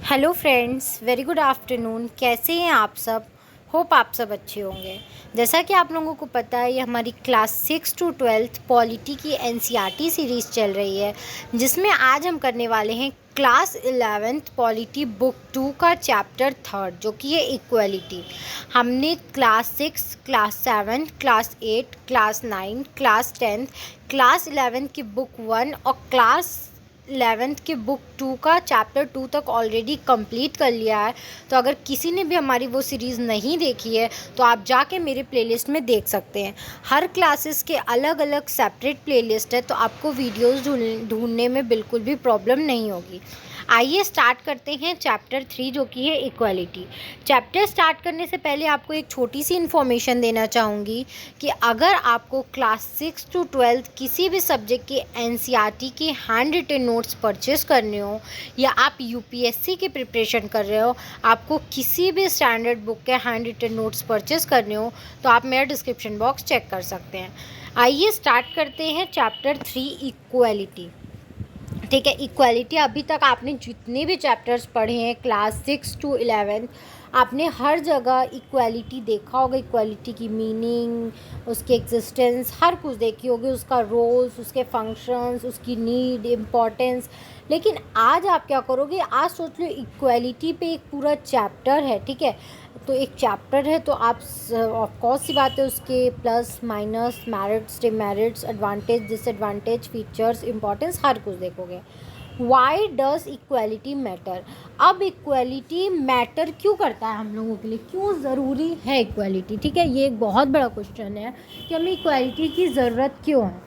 Hello friends, very good afternoon. कैसे हैं आप सब? होप आप सब अच्छे होंगे। जैसा कि आप लोगों को पता है, ये हमारी क्लास 6 टू 12 पॉलिटी की एनसीईआरटी सीरीज़ चल रही है, जिसमें आज हम करने वाले हैं क्लास 11th पॉलिटी बुक 2 का चैप्टर 3, जो कि है इक्वलिटी। हमने class 6, class 7, class 8, class 9, class 10, class 11 की बुक 1 और क्लास 11th की बुक 2 का चैप्टर 2 तक ऑलरेडी कंप्लीट कर लिया है। तो अगर किसी ने भी हमारी वो सीरीज़ नहीं देखी है तो आप जाके मेरे प्लेलिस्ट में देख सकते हैं। हर क्लासेस के अलग अलग सेपरेट प्लेलिस्ट है, तो आपको वीडियोस ढूंढने में बिल्कुल भी प्रॉब्लम नहीं होगी। आइए स्टार्ट करते हैं चैप्टर 3, जो कि है इक्वालिटी। चैप्टर स्टार्ट करने से पहले आपको एक छोटी सी इन्फॉर्मेशन देना चाहूँगी कि अगर आपको क्लास 6 टू 12 किसी भी सब्जेक्ट के एनसीईआरटी के हैंड रिटन नोट्स परचेस करने हो, या आप यूपीएससी की प्रिपरेशन कर रहे हो, आपको किसी भी स्टैंडर्ड बुक के हैंड रिटन नोट्स परचेस करने हो, तो आप मेरा डिस्क्रिप्शन बॉक्स चेक कर सकते हैं। आइए स्टार्ट करते हैं चैप्टर 3 इक्वालिटी। ठीक है, इक्वालिटी अभी तक आपने जितने भी चैप्टर्स पढ़े हैं क्लास 6 टू 11, आपने हर जगह इक्वालिटी देखा होगा। इक्वालिटी की मीनिंग, उसकी एग्जिस्टेंस, हर कुछ देखी होगी, उसका रोल्स, उसके फंक्शंस, उसकी नीड, इम्पोर्टेंस। लेकिन आज आप क्या करोगे, आज सोच लो इक्वालिटी पे एक पूरा चैप्टर है। ठीक है, तो एक चैप्टर है, तो आप ऑफकोर्स सी बात है, उसके plus minus, merits, demerits, advantage, disadvantage, features, importance, हर कुछ देखोगे। Why does equality matter? अब इक्वालिटी मैटर क्यों करता है हम लोगों के लिए, क्यों ज़रूरी है इक्वालिटी? ठीक है, ये एक बहुत बड़ा क्वेश्चन है कि हमें इक्वालिटी की ज़रूरत क्यों है।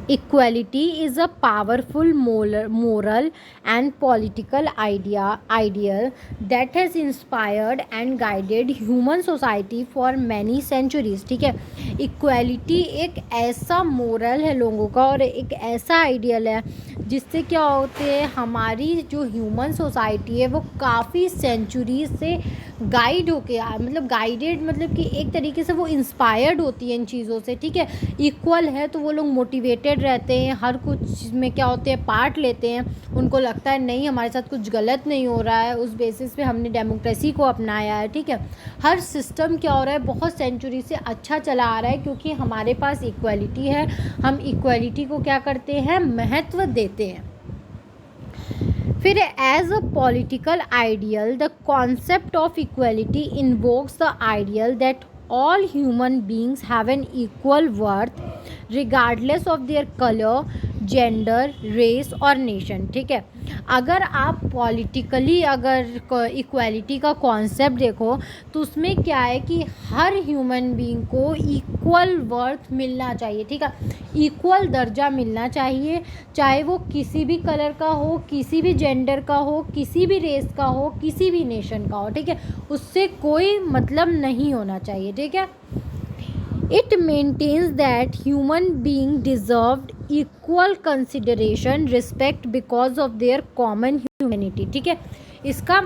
Equality is a powerful moral and political ideal that has inspired and guided human society for many centuries. ठीक है, इक्वालिटी एक ऐसा मोरल है लोगों का, और एक ऐसा आइडियल है जिससे क्या होते हैं, हमारी जो ह्यूमन सोसाइटी है वो काफ़ी सेंचुरीज से गाइड होके मतलब गाइडेड, मतलब कि एक तरीके से वो इंस्पायर्ड होती है इन चीज़ों से। ठीक है, इक्वल है तो वो लोग मोटिवेटेड रहते हैं, हर कुछ में क्या होते हैं, पार्ट लेते हैं। उनको लगता है नहीं, हमारे साथ कुछ गलत नहीं हो रहा है, उस बेसिस पे हमने डेमोक्रेसी को अपनाया है। ठीक है, हर सिस्टम क्या हो रहा है, बहुत सेंचुरी से अच्छा चला आ रहा है, क्योंकि हमारे पास इक्वलिटी है। हम इक्वलिटी को क्या करते हैं, महत्व देते हैं। फिर as a political ideal, the concept of equality invokes the ideal that all human beings have an equal worth regardless of their color, gender, race और नेशन। ठीक है, अगर आप पॉलिटिकली अगर इक्वालिटी का कॉन्सेप्ट देखो, तो उसमें क्या है कि हर ह्यूमन बीइंग को इक्वल वर्थ मिलना चाहिए। ठीक है, इक्वल दर्जा मिलना चाहिए, चाहे वो किसी भी कलर का हो, किसी भी जेंडर का हो, किसी भी रेस का हो, किसी भी नेशन का हो। ठीक है, उससे कोई मतलब नहीं होना चाहिए। ठीक है, it maintains that human being deserved equal consideration, respect because of their common humanity। ठीक है, इसका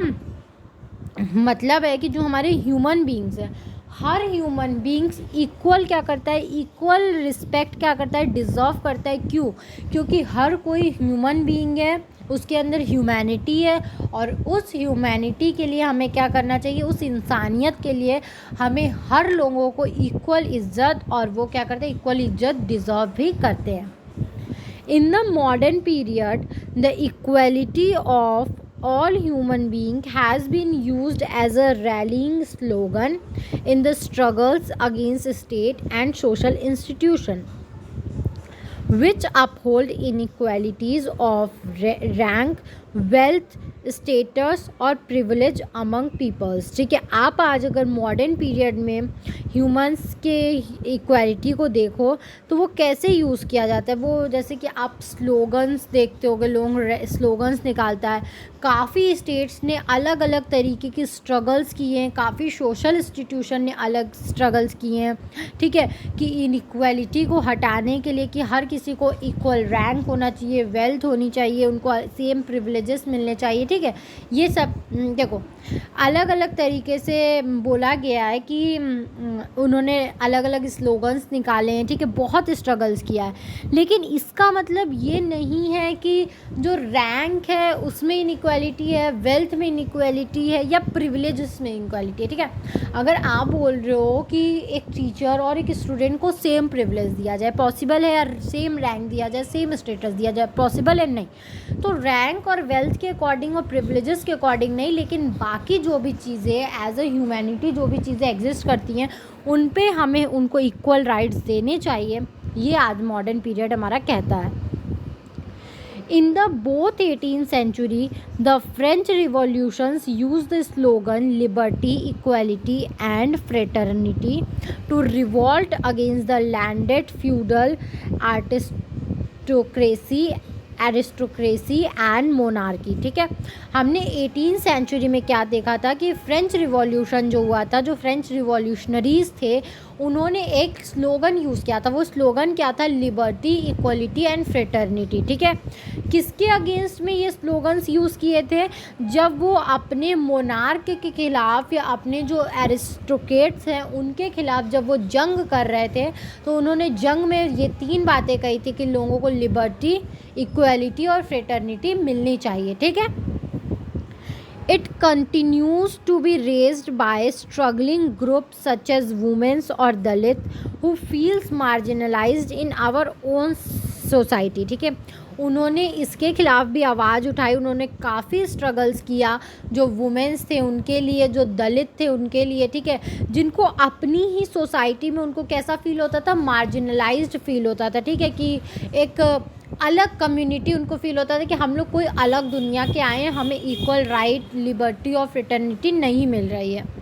मतलब है कि जो हमारे ह्यूमन बींग्स हैं, हर ह्यूमन बींग्स इक्वल क्या करता है, इक्वल रिस्पेक्ट क्या करता है, डिज़र्व करता है। क्यों? क्योंकि हर कोई ह्यूमन बींग है, उसके अंदर ह्यूमैनिटी है, और उस ह्यूमैनिटी के लिए हमें क्या करना चाहिए, उस इंसानियत के लिए हमें हर लोगों को इक्वल इज्जत, और वो क्या करते हैं, इक्वल इज्जत डिज़र्व भी करते हैं। In the modern period, the equality of all human beings has been used as a rallying slogan in the struggles against state and social institutions, which uphold inequalities of rank, wealth, status और privilege among peoples. ठीक है, आप आज अगर modern period में humans के equality को देखो तो वो कैसे यूज़ किया जाता है। वो जैसे कि आप स्लोगन्स देखते होगे, लोग स्लोगन्स निकालता है। काफ़ी स्टेट्स ने अलग अलग तरीके की स्ट्रगल्स किए हैं, काफ़ी सोशल इंस्टीट्यूशन ने अलग स्ट्रगल्स किए हैं। ठीक है, कि इनइक्वालिटी को हटाने के लिए, कि हर किसी को इक्वल रैंक होना चाहिए, वेल्थ होनी चाहिए, उनको सेम प्रिविलेजेस मिलने चाहिए। ठीक है, ये सब देखो अलग अलग तरीके से बोला गया है कि उन्होंने अलग अलग स्लोगन्स निकाले हैं, ठीक है, बहुत स्ट्रगल्स किया है, लेकिन इसका मतलब ये नहीं है कि जो रैंक है उसमें इनइक्वालिटी है, वेल्थ में इनइक्वालिटी है या प्रिविलेजेस में इनइक्वालिटी है, ठीक है। अगर आप बोल रहे हो कि एक टीचर और एक स्टूडेंट को सेम प्रिविलेज दिया जाए, पॉसिबल है, या सेम रैंक दिया जाए, सेम स्टेटस दिया जाए, पॉसिबल है? नहीं। तो रैंक और वेल्थ के अकॉर्डिंग और प्रिविलेजेस के अकॉर्डिंग नहीं, लेकिन बाकी जो भी चीज़ें एज अ ह्यूमैनिटी जो भी चीज़ें एग्जिस्ट करती हैं उन पे हमें उनको इक्वल राइट्स देने चाहिए, ये आज मॉडर्न पीरियड हमारा कहता है। In the both 18th century, the French revolutions used the slogan liberty, equality and fraternity to revolt against the landed feudal aristocracy and monarchy, ठीक है। हमने 18th सेंचुरी में क्या देखा था कि फ्रेंच रिवॉल्यूशन जो हुआ था, जो फ्रेंच रिवॉल्यूशनरीज थे उन्होंने एक स्लोगन यूज़ किया था। वो स्लोगन क्या था? लिबर्टी, इक्वलिटी एंड फ्रेटर्निटी, ठीक है। किसके अगेंस्ट में ये स्लोगन्स यूज़ किए थे? जब वो अपने मोनार्क के खिलाफ या अपने जो एरिस्टोक्रेट्स हैं उनके खिलाफ जब वो जंग कर रहे थे, तो उन्होंने जंग में ये 3 बातें कही थी कि लोगों को लिबर्टी, इक्वलिटी और फ्रेटर्निटी मिलनी चाहिए, ठीक है। It continues to be raised by struggling groups such as women or Dalit who feels marginalized in our own society, ठीक है। उन्होंने इसके खिलाफ भी आवाज़ उठाई, उन्होंने काफ़ी स्ट्रगल्स किया, जो वुमेन्स थे उनके लिए, जो दलित थे उनके लिए, ठीक है, जिनको अपनी ही सोसाइटी में उनको कैसा फील होता था? मार्जिनलाइज्ड फील होता था, ठीक है, कि एक अलग कम्युनिटी उनको फील होता था कि हम लोग कोई अलग दुनिया के आए हैं, हमें इक्वल राइट, लिबर्टी और फ्रेटर्निटी नहीं मिल रही है।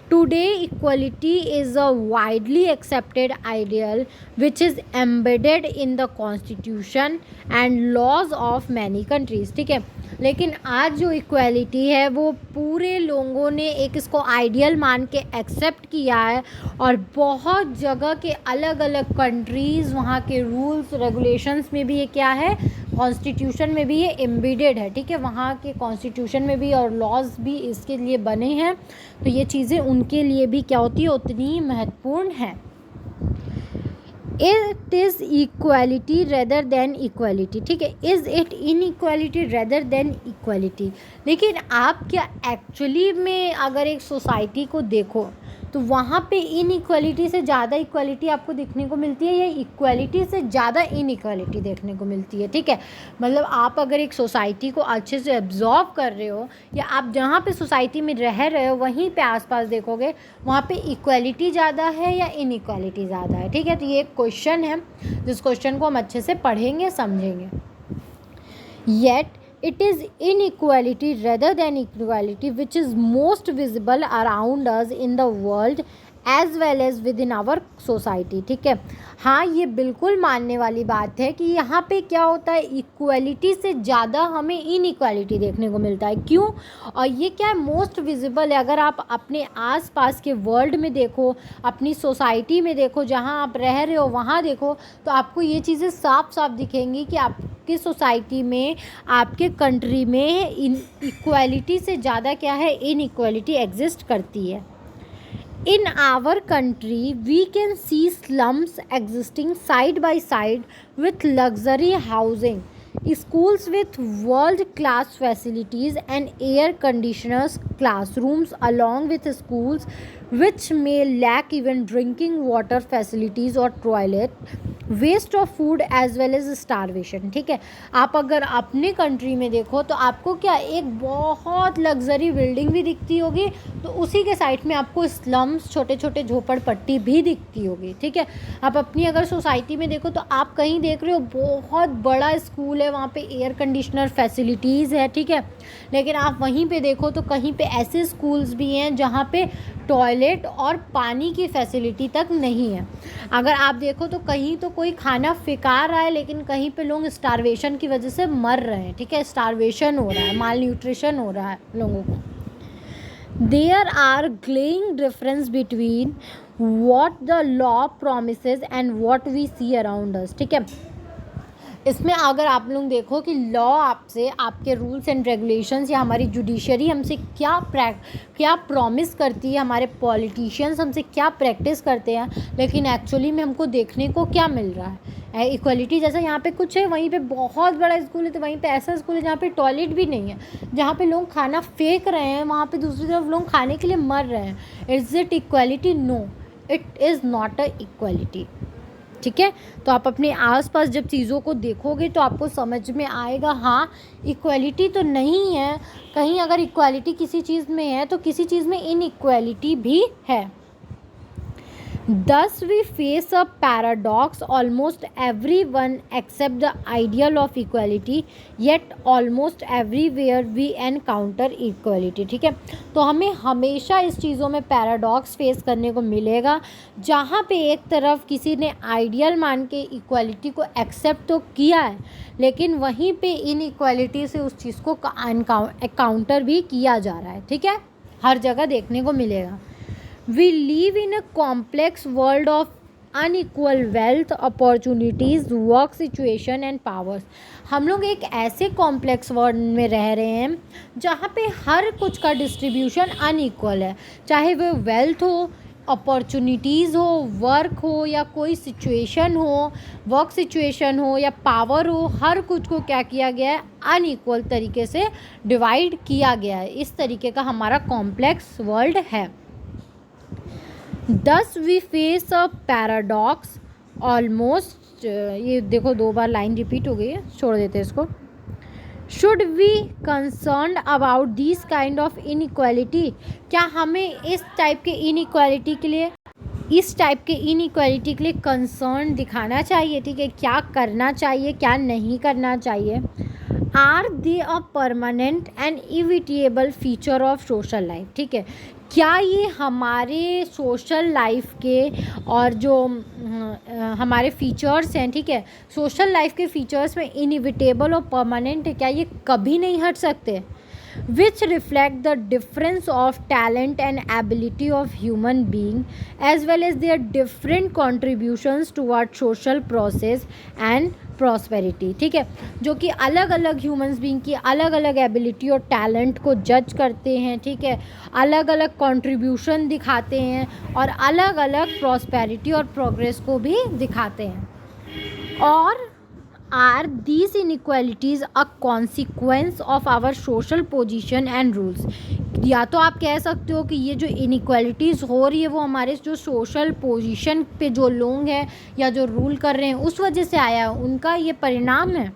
Today, equality is a widely accepted ideal which is embedded in the constitution and laws of many countries, ठीक है। लेकिन आज जो इक्वालिटी है वो पूरे लोगों ने एक इसको आइडियल मान के एक्सेप्ट किया है, और बहुत जगह के अलग अलग कंट्रीज़ वहाँ के रूल्स रेगुलेशंस में भी ये क्या है? कॉन्स्टिट्यूशन में भी ये एम्बेडेड है, ठीक है। वहाँ के कॉन्स्टिट्यूशन में भी और लॉज भी इसके लिए बने हैं, तो ये चीज़ें उनके लिए भी क्या होती है? उतनी महत्वपूर्ण है। It is equality rather than equality, ठीक है। Is it inequality rather than equality. लेकिन आप क्या एक्चुअली में अगर एक सोसाइटी को देखो तो वहाँ पे इनइक्वालिटी से ज़्यादा इक्वालिटी आपको देखने को मिलती है, या इक्वालिटी से ज़्यादा इनइक्वालिटी देखने को मिलती है, ठीक है। मतलब आप अगर एक सोसाइटी को अच्छे से एब्जॉर्व कर रहे हो, या आप जहाँ पे सोसाइटी में रह रहे हो वहीं पे आसपास देखोगे वहाँ पे इक्वालिटी ज़्यादा है या इनइक्वालिटी ज़्यादा है, ठीक है। तो ये एक क्वेश्चन है, जिस क्वेश्चन को हम अच्छे से पढ़ेंगे, समझेंगे। Yet it is inequality rather than equality which is most visible around us in the world as well as within our society, ठीक है। हाँ, ये बिल्कुल मानने वाली बात है कि यहाँ पे क्या होता है? इक्वालिटी से ज़्यादा हमें इनइक्वालिटी देखने को मिलता है। क्यों? और ये क्या है? मोस्ट विजिबल है। अगर आप अपने आसपास के वर्ल्ड में देखो, अपनी सोसाइटी में देखो, जहाँ आप रह रहे हो वहाँ देखो, तो आपको ये चीज़ें साफ साफ दिखेंगी कि आपकी सोसाइटी में, आपके कंट्री में इक्वालिटी से ज़्यादा क्या है? इनइक्वालिटी एग्जिस्ट करती है। In our country, we can see slums existing side by side with luxury housing, schools with world-class facilities and air-conditioners, classrooms along with schools which may lack even drinking water facilities or toilet, waste of food as well as starvation, ठीक है। आप अगर अपने country में देखो तो आपको क्या एक बहुत लग्जरी बिल्डिंग भी दिखती होगी, तो उसी के साइड में आपको स्लम्स, छोटे छोटे झोपड़पट्टी भी दिखती होगी, ठीक है। आप अपनी अगर सोसाइटी में देखो तो आप कहीं देख रहे हो बहुत बड़ा स्कूल है, वहाँ पे एयर कंडीशनर फैसिलिटीज़ है, ठीक है, लेकिन आप वहीं पे देखो तो कहीं पे ऐसे स्कूल्स भी हैं जहाँ पे टॉयलेट और पानी की फैसिलिटी तक नहीं है। अगर आप देखो तो कहीं तो कोई खाना फेंका रहा है, लेकिन कहीं पे लोग स्टारवेशन की वजह से मर रहे हैं, ठीक है। स्टारवेशन हो रहा है, माल न्यूट्रिशन हो रहा है लोगों को। There are glaring difference between what the law promises and what we see around us, ठीक है। इसमें अगर आप लोग देखो कि लॉ आपसे आपके रूल्स एंड रेगुलेशंस या हमारी जुडिशरी हमसे क्या प्रॉमिस करती है, हमारे पॉलिटिशियंस हमसे क्या प्रैक्टिस करते हैं, लेकिन एक्चुअली में हमको देखने को क्या मिल रहा है। इक्वलिटी जैसा यहाँ पे कुछ है, वहीं पे बहुत बड़ा स्कूल है, तो वहीं पे ऐसा स्कूल है जहाँ पे टॉयलेट भी नहीं है, जहाँ पे लोग खाना फेंक रहे हैं, वहाँ पे दूसरी तरफ लोग खाने के लिए मर रहे हैं। Is it equality? No, it is not a equality. ठीक है, तो आप अपने आसपास जब चीज़ों को देखोगे तो आपको समझ में आएगा, हाँ इक्वलिटी तो नहीं है। कहीं अगर इक्वलिटी किसी चीज़ में है तो किसी चीज़ में इनइक्वलिटी भी है। Thus we face a paradox. Almost everyone accept the ideal of equality, yet almost everywhere we encounter equality. ठीक है, तो हमें हमेशा इस चीज़ों में पैराडॉक्स फेस करने को मिलेगा, जहाँ पे एक तरफ किसी ने आइडियल मान के इक्वलिटी को एक्सेप्ट तो किया है, लेकिन वहीं पे इनइक्वलिटी से उस चीज़ को एनकाउंटर भी किया जा रहा है। ठीक है, हर जगह देखने को मिलेगा। We live in a complex world of unequal wealth, opportunities, work situation and powers. हम लोग एक ऐसे कॉम्प्लेक्स वर्ल्ड में रह रहे हैं जहाँ पे हर कुछ का डिस्ट्रीब्यूशन अनइक्वल है, चाहे वो वेल्थ हो, अपॉर्चुनिटीज़ हो, वर्क हो या कोई सिचुएशन हो, वर्क सिचुएशन हो या पावर हो, हर कुछ को क्या किया गया है, अनइक्वल तरीके से डिवाइड किया गया है। इस तरीके का हमारा कॉम्प्लेक्स वर्ल्ड है। Thus we face a paradox almost ये देखो 2 बार लाइन रिपीट हो गई है, छोड़ देते हैं इसको। Should we concerned about this kind of inequality? क्या हमें इस टाइप के इनइक्वालिटी के लिए कंसर्न दिखाना चाहिए? ठीक है, क्या करना चाहिए, क्या नहीं करना चाहिए? Are they a permanent and inevitable feature of social life? ठीक है, क्या ये हमारे सोशल लाइफ के और जो हमारे फीचर्स हैं, ठीक है, सोशल लाइफ के फीचर्स में इनइविटेबल और परमानेंट है, क्या ये कभी नहीं हट सकते? which reflect the difference of talent and ability of human being as well as their different contributions toward social process and prosperity. ठीक है, जो कि अलग अलग ह्यूमंस बीइंग की अलग अलग एबिलिटी और टैलेंट को जज करते हैं। ठीक है, अलग अलग कंट्रीब्यूशन दिखाते हैं और अलग अलग प्रॉस्पेरिटी और प्रोग्रेस को भी दिखाते हैं। और are these inequalities a consequence of our social position and rules? या तो आप कह सकते हो कि ये जो इनइक्वालिटीज़ हो रही है वो हमारे जो सोशल पोजीशन पे जो लोग हैं या जो रूल कर रहे हैं उस वजह से आया है, उनका ये परिणाम है।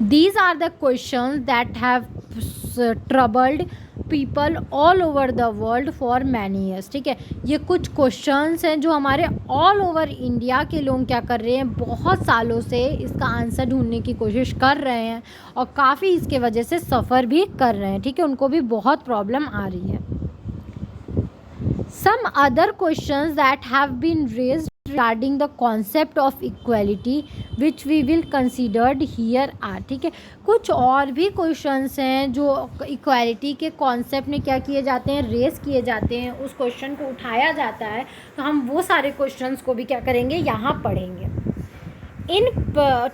These are the questions that have troubled people all over the world for many years. ठीक है, ये कुछ क्वेश्चंस हैं जो हमारे ऑल ओवर इंडिया के लोग क्या कर रहे हैं, बहुत सालों से इसका आंसर ढूंढने की कोशिश कर रहे हैं और काफ़ी इसके वजह से सफ़र भी कर रहे हैं। ठीक है, उनको भी बहुत प्रॉब्लम आ रही है। Some other questions that have been raised regarding the concept of equality which we will considered here are। ठीक है, कुछ और भी क्वेश्चंस हैं जो इक्वालिटी के कॉन्सेप्ट में क्या किए जाते हैं, रेस किए जाते हैं, उस क्वेश्चन को उठाया जाता है, तो हम वो सारे क्वेश्चंस को भी क्या करेंगे, यहाँ पढ़ेंगे।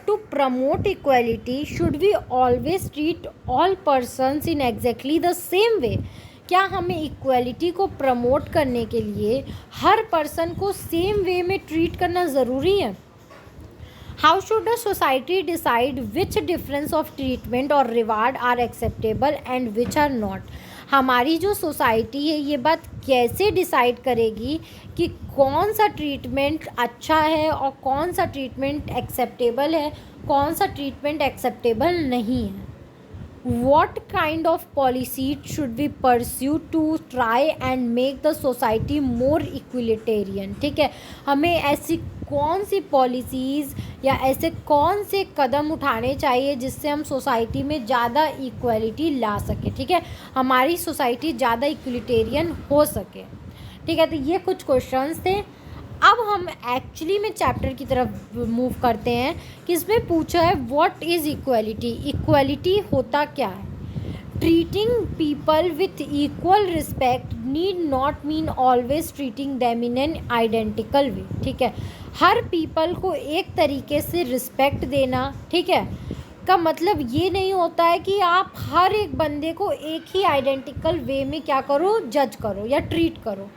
To promote equality, should we always treat all persons in exactly the same way? क्या हमें इक्वलिटी को प्रमोट करने के लिए हर पर्सन को सेम वे में ट्रीट करना ज़रूरी है? How should a society decide which difference of treatment और reward are acceptable and which are not? हमारी जो सोसाइटी है ये बात कैसे डिसाइड करेगी कि कौन सा ट्रीटमेंट अच्छा है और कौन सा ट्रीटमेंट एक्सेप्टेबल है, कौन सा ट्रीटमेंट एक्सेप्टेबल नहीं है? What kind of policies should we pursue to try and make the society more equalitarian? ठीक है, हमें ऐसी कौन सी पॉलिसीज़ या ऐसे कौन से कदम उठाने चाहिए जिससे हम सोसाइटी में ज़्यादा इक्वलिटी ला सके। ठीक है, हमारी सोसाइटी ज़्यादा इक्वलिटेरियन हो सके। ठीक है, तो ये कुछ क्वेश्चंस थे। अब हम एक्चुअली में चैप्टर की तरफ मूव करते हैं कि इसमें पूछा है व्हाट इज़ इक्वालिटी, इक्वालिटी होता क्या है। treating people with equal respect need not mean always treating them in an identical way. ठीक है, हर पीपल को एक तरीके से रिस्पेक्ट देना, ठीक है, का मतलब ये नहीं होता है कि आप हर एक बंदे को एक ही आइडेंटिकल वे में क्या करो, जज करो या ट्रीट करो.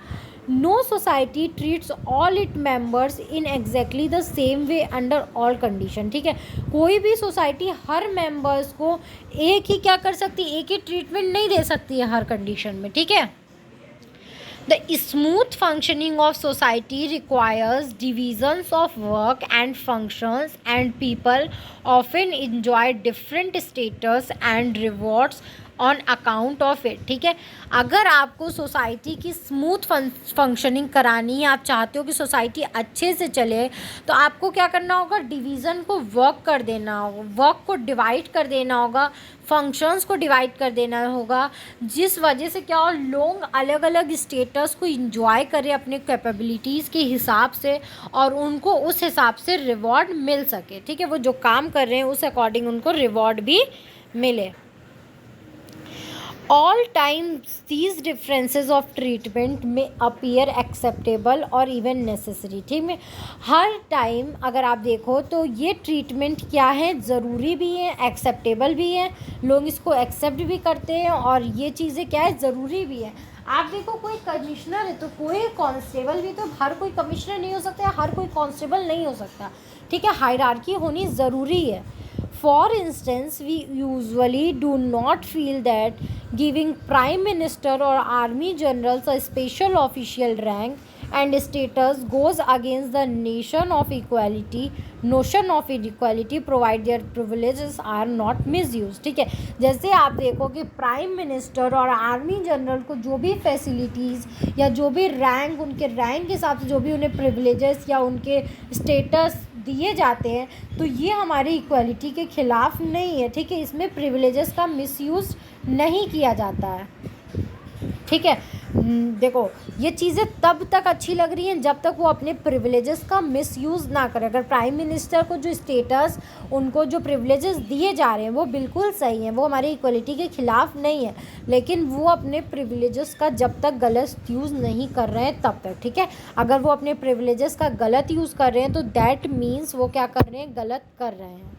No society treats all its members in exactly the same way under all condition. ठीक है, कोई भी सोसाइटी हर मेंबर्स को एक ही क्या कर सकती, एक ही ट्रीटमेंट नहीं दे सकती है हर कंडीशन में. ठीक है, the smooth functioning of society requires divisions of work and functions, and people often enjoy different status and rewards on account of it. ठीक है, अगर आपको सोसाइटी की स्मूथ फंक्शनिंग करानी है, आप चाहते हो कि सोसाइटी अच्छे से चले, तो आपको क्या करना होगा, डिवीज़न को वर्क कर देना होगा, वर्क को डिवाइड कर देना होगा, फंक्शंस को डिवाइड कर देना होगा, जिस वजह से क्या हो, लोग अलग अलग स्टेटस को इंजॉय करें अपने कैपेबिलिटीज़ के हिसाब से और उनको उस हिसाब से रिवॉर्ड मिल सके. ठीक है, वो जो काम कर रहे हैं उस अकॉर्डिंग उनको रिवॉर्ड भी मिले. All times these differences of treatment may appear acceptable or even necessary. ठीक है, हर टाइम अगर आप देखो तो ये ट्रीटमेंट क्या है, ज़रूरी भी है, एक्सेप्टेबल भी है, लोग इसको एक्सेप्ट भी करते हैं और ये चीज़ें क्या है, ज़रूरी भी है. आप देखो, कोई कमिश्नर है तो कोई कांस्टेबल भी, तो हर कोई कमिश्नर नहीं हो सकता, हर कोई कांस्टेबल नहीं हो सकता. ठीक है, हायरार्की होनी ज़रूरी है. For instance, we usually do not feel that giving prime minister or army generals a special official rank and status goes against the notion of equality, provide their privileges are not misused. ठीक है, जैसे आप देखो कि prime minister और army general को जो भी फैसिलिटीज़ या जो भी रैंक, उनके रैंक के हिसाब से जो भी उन्हें प्रिविलेजेस या उनके स्टेटस दिए जाते हैं, तो ये हमारी इक्वालिटी के ख़िलाफ़ नहीं है. ठीक है, इसमें प्रिविलेजेस का मिसयूज़ नहीं किया जाता है. ठीक है, देखो, ये चीज़ें तब तक अच्छी लग रही हैं जब तक वो अपने प्रिविलेजेस का मिसयूज़ ना करें. अगर प्राइम मिनिस्टर को जो स्टेटस, उनको जो प्रिविलेजेस दिए जा रहे हैं वो बिल्कुल सही हैं, वो हमारी इक्वलिटी के ख़िलाफ़ नहीं है, लेकिन वो अपने प्रिविलेजेस का जब तक गलत यूज़ नहीं कर रहे हैं तब तक. ठीक है, अगर वो अपने प्रिविलेजेस का गलत यूज़ कर रहे हैं तो दैट मीन्स वो क्या कर रहे हैं, गलत कर रहे हैं.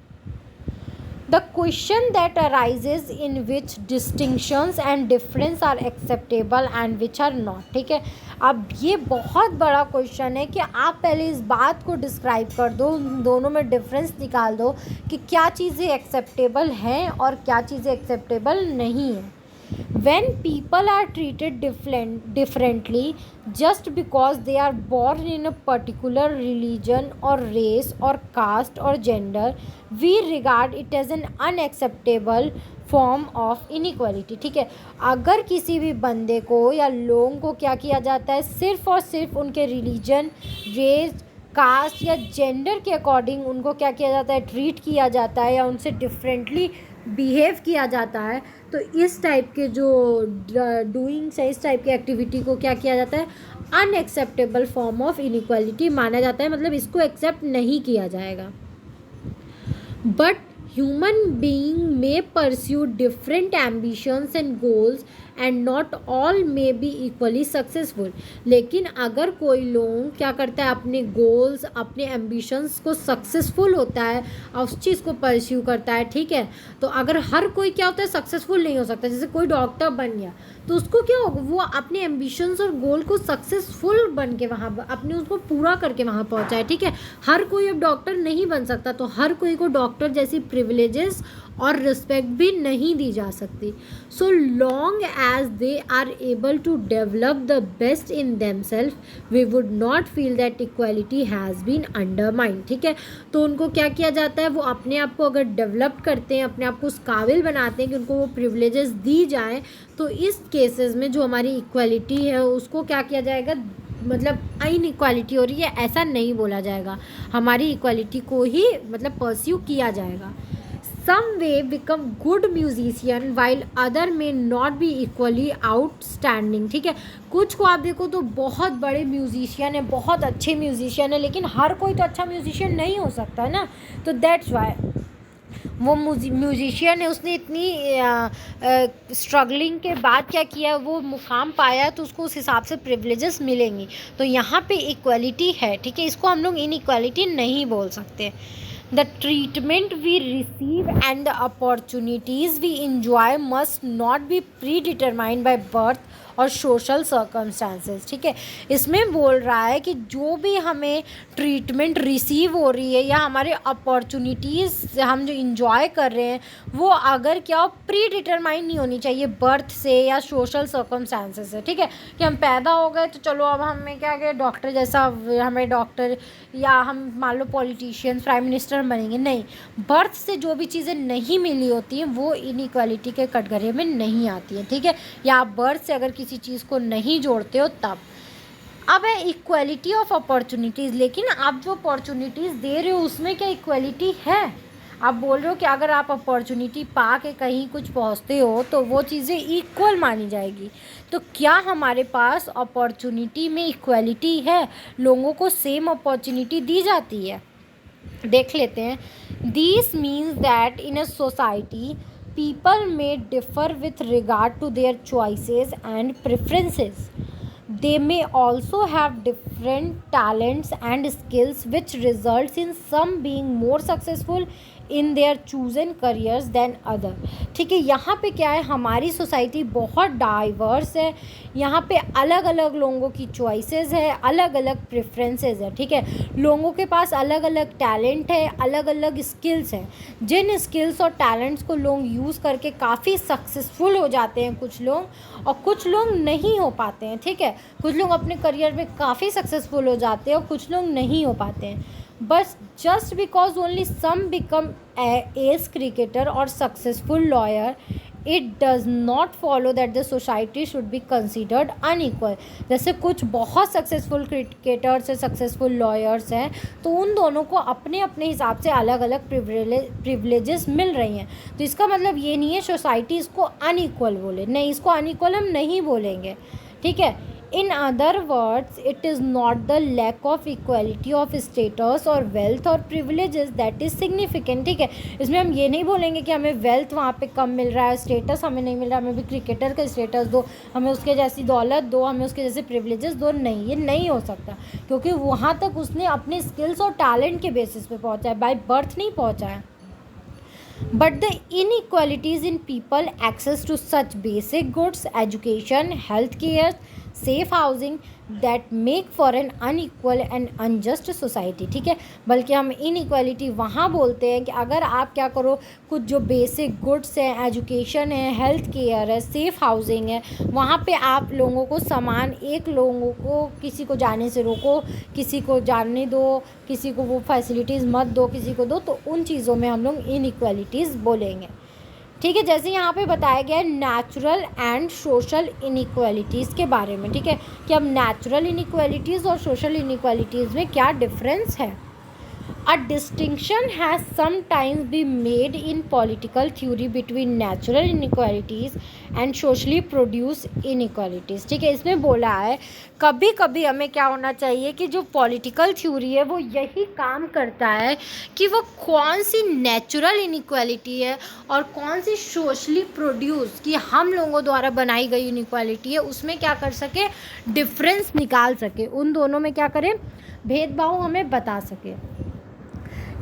The question that arises in which distinctions and difference are acceptable and which are not. ठीक है, अब ये बहुत बड़ा क्वेश्चन है कि आप पहले इस बात को डिस्क्राइब कर दो, दोनों में डिफरेंस निकाल दो कि क्या चीज़ें एक्सेप्टेबल हैं और क्या चीज़ें एक्सेप्टेबल नहीं हैं. When people are treated differently just because they are born in a particular religion or race or caste or gender, we regard it as an unacceptable form of inequality. ठीक है, अगर किसी भी बंदे को या लोगों को क्या किया जाता है, सिर्फ़ और सिर्फ उनके रिलीजन, रेस, कास्ट या जेंडर के अकॉर्डिंग उनको क्या किया जाता है, ट्रीट किया जाता है या उनसे डिफरेंटली बिहेव किया जाता है, तो इस टाइप के जो डूइंग्स है, इस टाइप की एक्टिविटी को क्या किया जाता है, अनएक्सेप्टेबल फॉर्म ऑफ इनइक्वालिटी माना जाता है. मतलब इसको एक्सेप्ट नहीं किया जाएगा. But human being may pursue different ambitions and goals and not all may be equally successful. लेकिन अगर कोई लोग क्या करता है, अपने गोल्स, अपने एम्बिशंस को सक्सेसफुल होता है और उस चीज़ को परस्यू करता है, ठीक है, तो अगर हर कोई क्या होता है, सक्सेसफुल नहीं हो सकता. जैसे कोई डॉक्टर बन गया तो उसको क्या होगा, वो अपने एम्बिशंस और गोल को सक्सेसफुल बन के वहाँ अपने उसको पूरा करके वहाँ पहुँचा है. ठीक है, हर कोई अब डॉक्टर नहीं बन सकता, तो हर कोई को डॉक्टर जैसी प्रिविलेजेस और रिस्पेक्ट भी नहीं दी जा सकती. So long as they are able to develop the best in themselves, we would not feel that equality has been undermined. ठीक है, तो उनको क्या किया जाता है, वो अपने आप को अगर डेवलप करते हैं, अपने आप को उस काबिल बनाते हैं कि उनको वो प्रिविलेजेस दी जाएँ, तो इस केसेस में जो हमारी इक्वालिटी है उसको क्या किया जाएगा, मतलब इनइक्वालिटी हो रही है ऐसा नहीं बोला जाएगा, हमारी इक्वालिटी को ही मतलब परस्यू किया जाएगा. Some may become good musician while other may not be equally outstanding. ठीक है, कुछ को आप देखो तो बहुत बड़े म्यूजिशियन है, बहुत अच्छे म्यूजिशियन है, लेकिन हर कोई तो अच्छा म्यूजिशियन नहीं हो सकता है ना. तो दैट्स वाई वो म्यूजिशियन है, उसने इतनी स्ट्रगलिंग के बाद क्या किया, वो मुकाम पाया, तो उसको उस हिसाब से प्रिविलेजेस मिलेंगी। तो यहाँ पे इक्वलिटी है, ठीक है, इसको हम लोग इनइक्वालिटी नहीं बोल सकते। The treatment we receive and the opportunities we enjoy must not be predetermined by birth और सोशल सर्कमस्टांसेस, ठीक है। इसमें बोल रहा है कि जो भी हमें ट्रीटमेंट रिसीव हो रही है या हमारे अपॉर्चुनिटीज़ हम जो इंजॉय कर रहे हैं, वो अगर क्या हो प्री डिटरमाइन नहीं होनी चाहिए बर्थ से या सोशल सर्कमस्टांसेस से, ठीक है। कि हम पैदा हो गए तो चलो अब हमें क्या गए डॉक्टर जैसा, हमें डॉक्टर या हम मान लो पॉलिटिशियन प्राइम मिनिस्टर बनेंगे, नहीं। बर्थ से जो भी चीज़ें नहीं मिली होती हैं वो इनइक्वालिटी के कटघरे में नहीं आती हैं, ठीक है। या आप बर्थ से अगर किसी चीज़ को नहीं जोड़ते हो तब। अब है इक्वलिटी ऑफ अपॉर्चुनिटीज़, लेकिन आप जो अपॉर्चुनिटीज़ दे रहे हो उसमें क्या इक्वलिटी है? आप बोल रहे हो कि अगर आप अपॉर्चुनिटी पा के कहीं कुछ पहुंचते हो तो वो चीज़ें इक्वल मानी जाएगी। तो क्या हमारे पास अपॉर्चुनिटी में इक्वलिटी है? लोगों को सेम अपॉर्चुनिटी दी जाती है? देख लेते हैं। This means that in a society people may differ with regard to their choices and preferences. They may also have different talents and skills, which results in some being more successful in their chosen careers than other, ठीक है। यहाँ पे क्या है, हमारी society बहुत diverse है, यहाँ पे अलग अलग लोगों की चॉइसेस है, अलग अलग प्रेफरेंसेस है, ठीक है। लोगों के पास अलग अलग टैलेंट है, अलग अलग स्किल्स हैं। जिन स्किल्स और टैलेंट्स को लोग यूज़ करके काफ़ी सक्सेसफुल हो जाते हैं कुछ लोग, और कुछ लोग नहीं हो पाते हैं, ठीक है। कुछ लोग अपने करियर में काफ़ी सक्सेसफुल हो जाते हैं और कुछ लोग नहीं हो पाते हैं। बस just because only some become ace cricketer or successful lawyer, it does not follow that the society should be considered unequal. जैसे कुछ बहुत सक्सेसफुल क्रिकेटर्स हैं, सक्सेसफुल लॉयर्स हैं, तो उन दोनों को अपने अपने हिसाब से अलग अलग प्रिविलेजेस मिल रही हैं। तो इसका मतलब ये नहीं है सोसाइटी इसको अनइक्वल बोले, नहीं, इसको अनइक्वल हम नहीं बोलेंगे, ठीक है। In other words, it is not the lack of equality of status or wealth or privileges that is significant, ठीक है। इसमें हम ये नहीं बोलेंगे कि हमें वेल्थ वहाँ पे कम मिल रहा है, स्टेटस हमें नहीं मिल रहा, हमें भी क्रिकेटर का स्टेटस दो, हमें उसके जैसी दौलत दो, हमें उसके जैसे प्रिविलेजेस दो, नहीं, ये नहीं हो सकता, क्योंकि वहाँ तक उसने अपने स्किल्स और टैलेंट के बेसिस पे पहुँचा है, बाय बर्थ नहीं पहुँचा है। But the inequalities in people access to such basic goods, education, healthcare, safe housing that make for an unequal and unjust society, ठीक है। बल्कि हम इनइक्वालिटी वहाँ बोलते हैं कि अगर आप क्या करो, कुछ जो बेसिक गुड्स हैं, एजुकेशन है, हेल्थ केयर है, सेफ हाउसिंग है, वहाँ पे आप लोगों को समान, एक लोगों को किसी को जाने से रोको, किसी को जाने दो, किसी को वो फैसिलिटीज़ मत दो, किसी को दो, तो उन चीज़ों में हम लोग इनइक्वालिटीज़ बोलेंगे, ठीक है। जैसे यहाँ पे बताया गया है नेचुरल एंड सोशल इनइक्वालिटीज़ के बारे में, ठीक है, कि अब नेचुरल इनइक्वालिटीज़ और सोशल इनइक्वालिटीज़ में क्या डिफरेंस है। A distinction has sometimes been made in political theory between natural inequalities and socially produced inequalities, ठीक है। इसमें बोला है कभी कभी हमें क्या होना चाहिए कि जो पॉलिटिकल थ्योरी है वो यही काम करता है कि वो कौन सी नेचुरल इनइक्वालिटी है और कौन सी सोशली प्रोड्यूस कि हम लोगों द्वारा बनाई गई इनइक्वालिटी है, उसमें क्या कर सके, डिफरेंस निकाल सके, उन दोनों में क्या करें, भेदभाव हमें बता सके।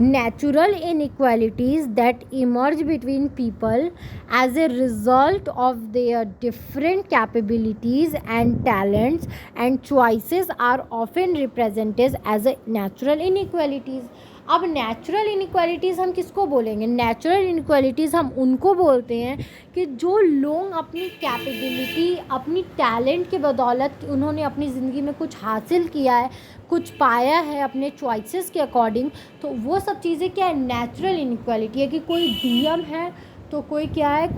Natural inequalities that emerge between people as a result of their different capabilities and talents and choices are often represented as a natural inequalities. अब नेचुरल इनइक्वालिटीज़ हम किसको बोलेंगे, नेचुरल इनइक्वालिटीज़ हम उनको बोलते हैं कि जो लोग अपनी कैपेबिलिटी, अपनी टैलेंट के बदौलत उन्होंने अपनी ज़िंदगी में कुछ हासिल किया है, कुछ पाया है अपने चॉइसेस के अकॉर्डिंग, तो वो सब चीज़ें क्या है, नेचुरल इनइक्वालिटी है। कि कोई डीएम है तो कोई क्या है,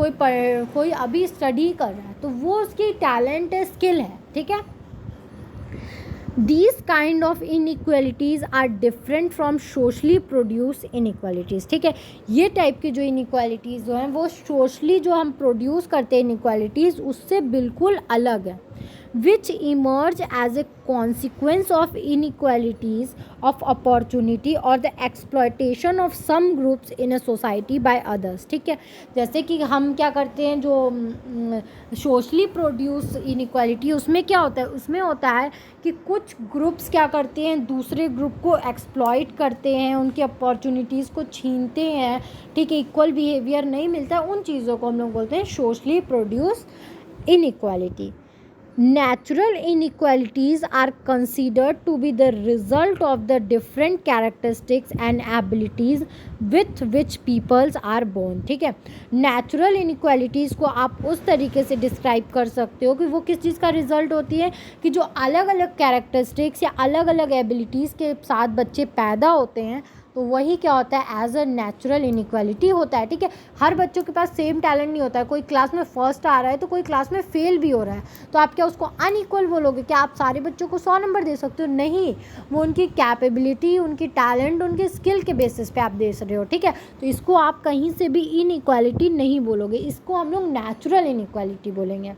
कोई अभी स्टडी कर रहा है, तो वो उसकी टैलेंट है, स्किल है, ठीक है। These kind of inequalities are different from socially produced inequalities, ठीक है। ये टाइप की जो inequalities जो हैं वो सोशली जो हम प्रोड्यूस करते हैं inequalities उससे बिल्कुल अलग है। which emerge as a consequence of inequalities of opportunity or the exploitation of some groups in a society by others. ठीक है, जैसे कि हम क्या करते हैं, जो सोशली प्रोड्यूस इनइक्वालिटी, उसमें क्या होता है, उसमें होता है कि कुछ ग्रुप्स क्या करते हैं, दूसरे ग्रुप को एक्सप्लॉइट करते हैं, उनकी अपॉर्चुनिटीज़ को छीनते हैं, ठीक है, इक्वल बिहेवियर नहीं मिलता है, उन चीज़ों को हम लोग बोलते हैं socially produce inequality. Natural inequalities are considered to be the result of the different characteristics and abilities with which peoples are born. ठीक है, नेचुरल इनइक्वालिटीज़ को आप उस तरीके से डिस्क्राइब कर सकते हो कि वो किस चीज़ का रिजल्ट होती है, कि जो अलग अलग कैरेक्टरिस्टिक्स या अलग अलग एबिलिटीज़ के साथ बच्चे पैदा होते हैं, तो वही क्या होता है, एज अ नेचुरल इनइक्वालिटी होता है. ठीक है, हर बच्चों के पास सेम टैलेंट नहीं होता है. कोई क्लास में फर्स्ट आ रहा है तो कोई क्लास में फेल भी हो रहा है, तो आप क्या उसको अनइक्वल बोलोगे? क्या आप सारे बच्चों को 100 नंबर दे सकते हो? नहीं, वो उनकी कैपेबिलिटी, उनकी टैलेंट, उनके स्किल के बेसिस पे आप दे रहे हो. ठीक है, तो इसको आप कहीं से भी इनइक्वालिटी नहीं बोलोगे, इसको हम लोग नेचुरल इनइक्वालिटी बोलेंगे.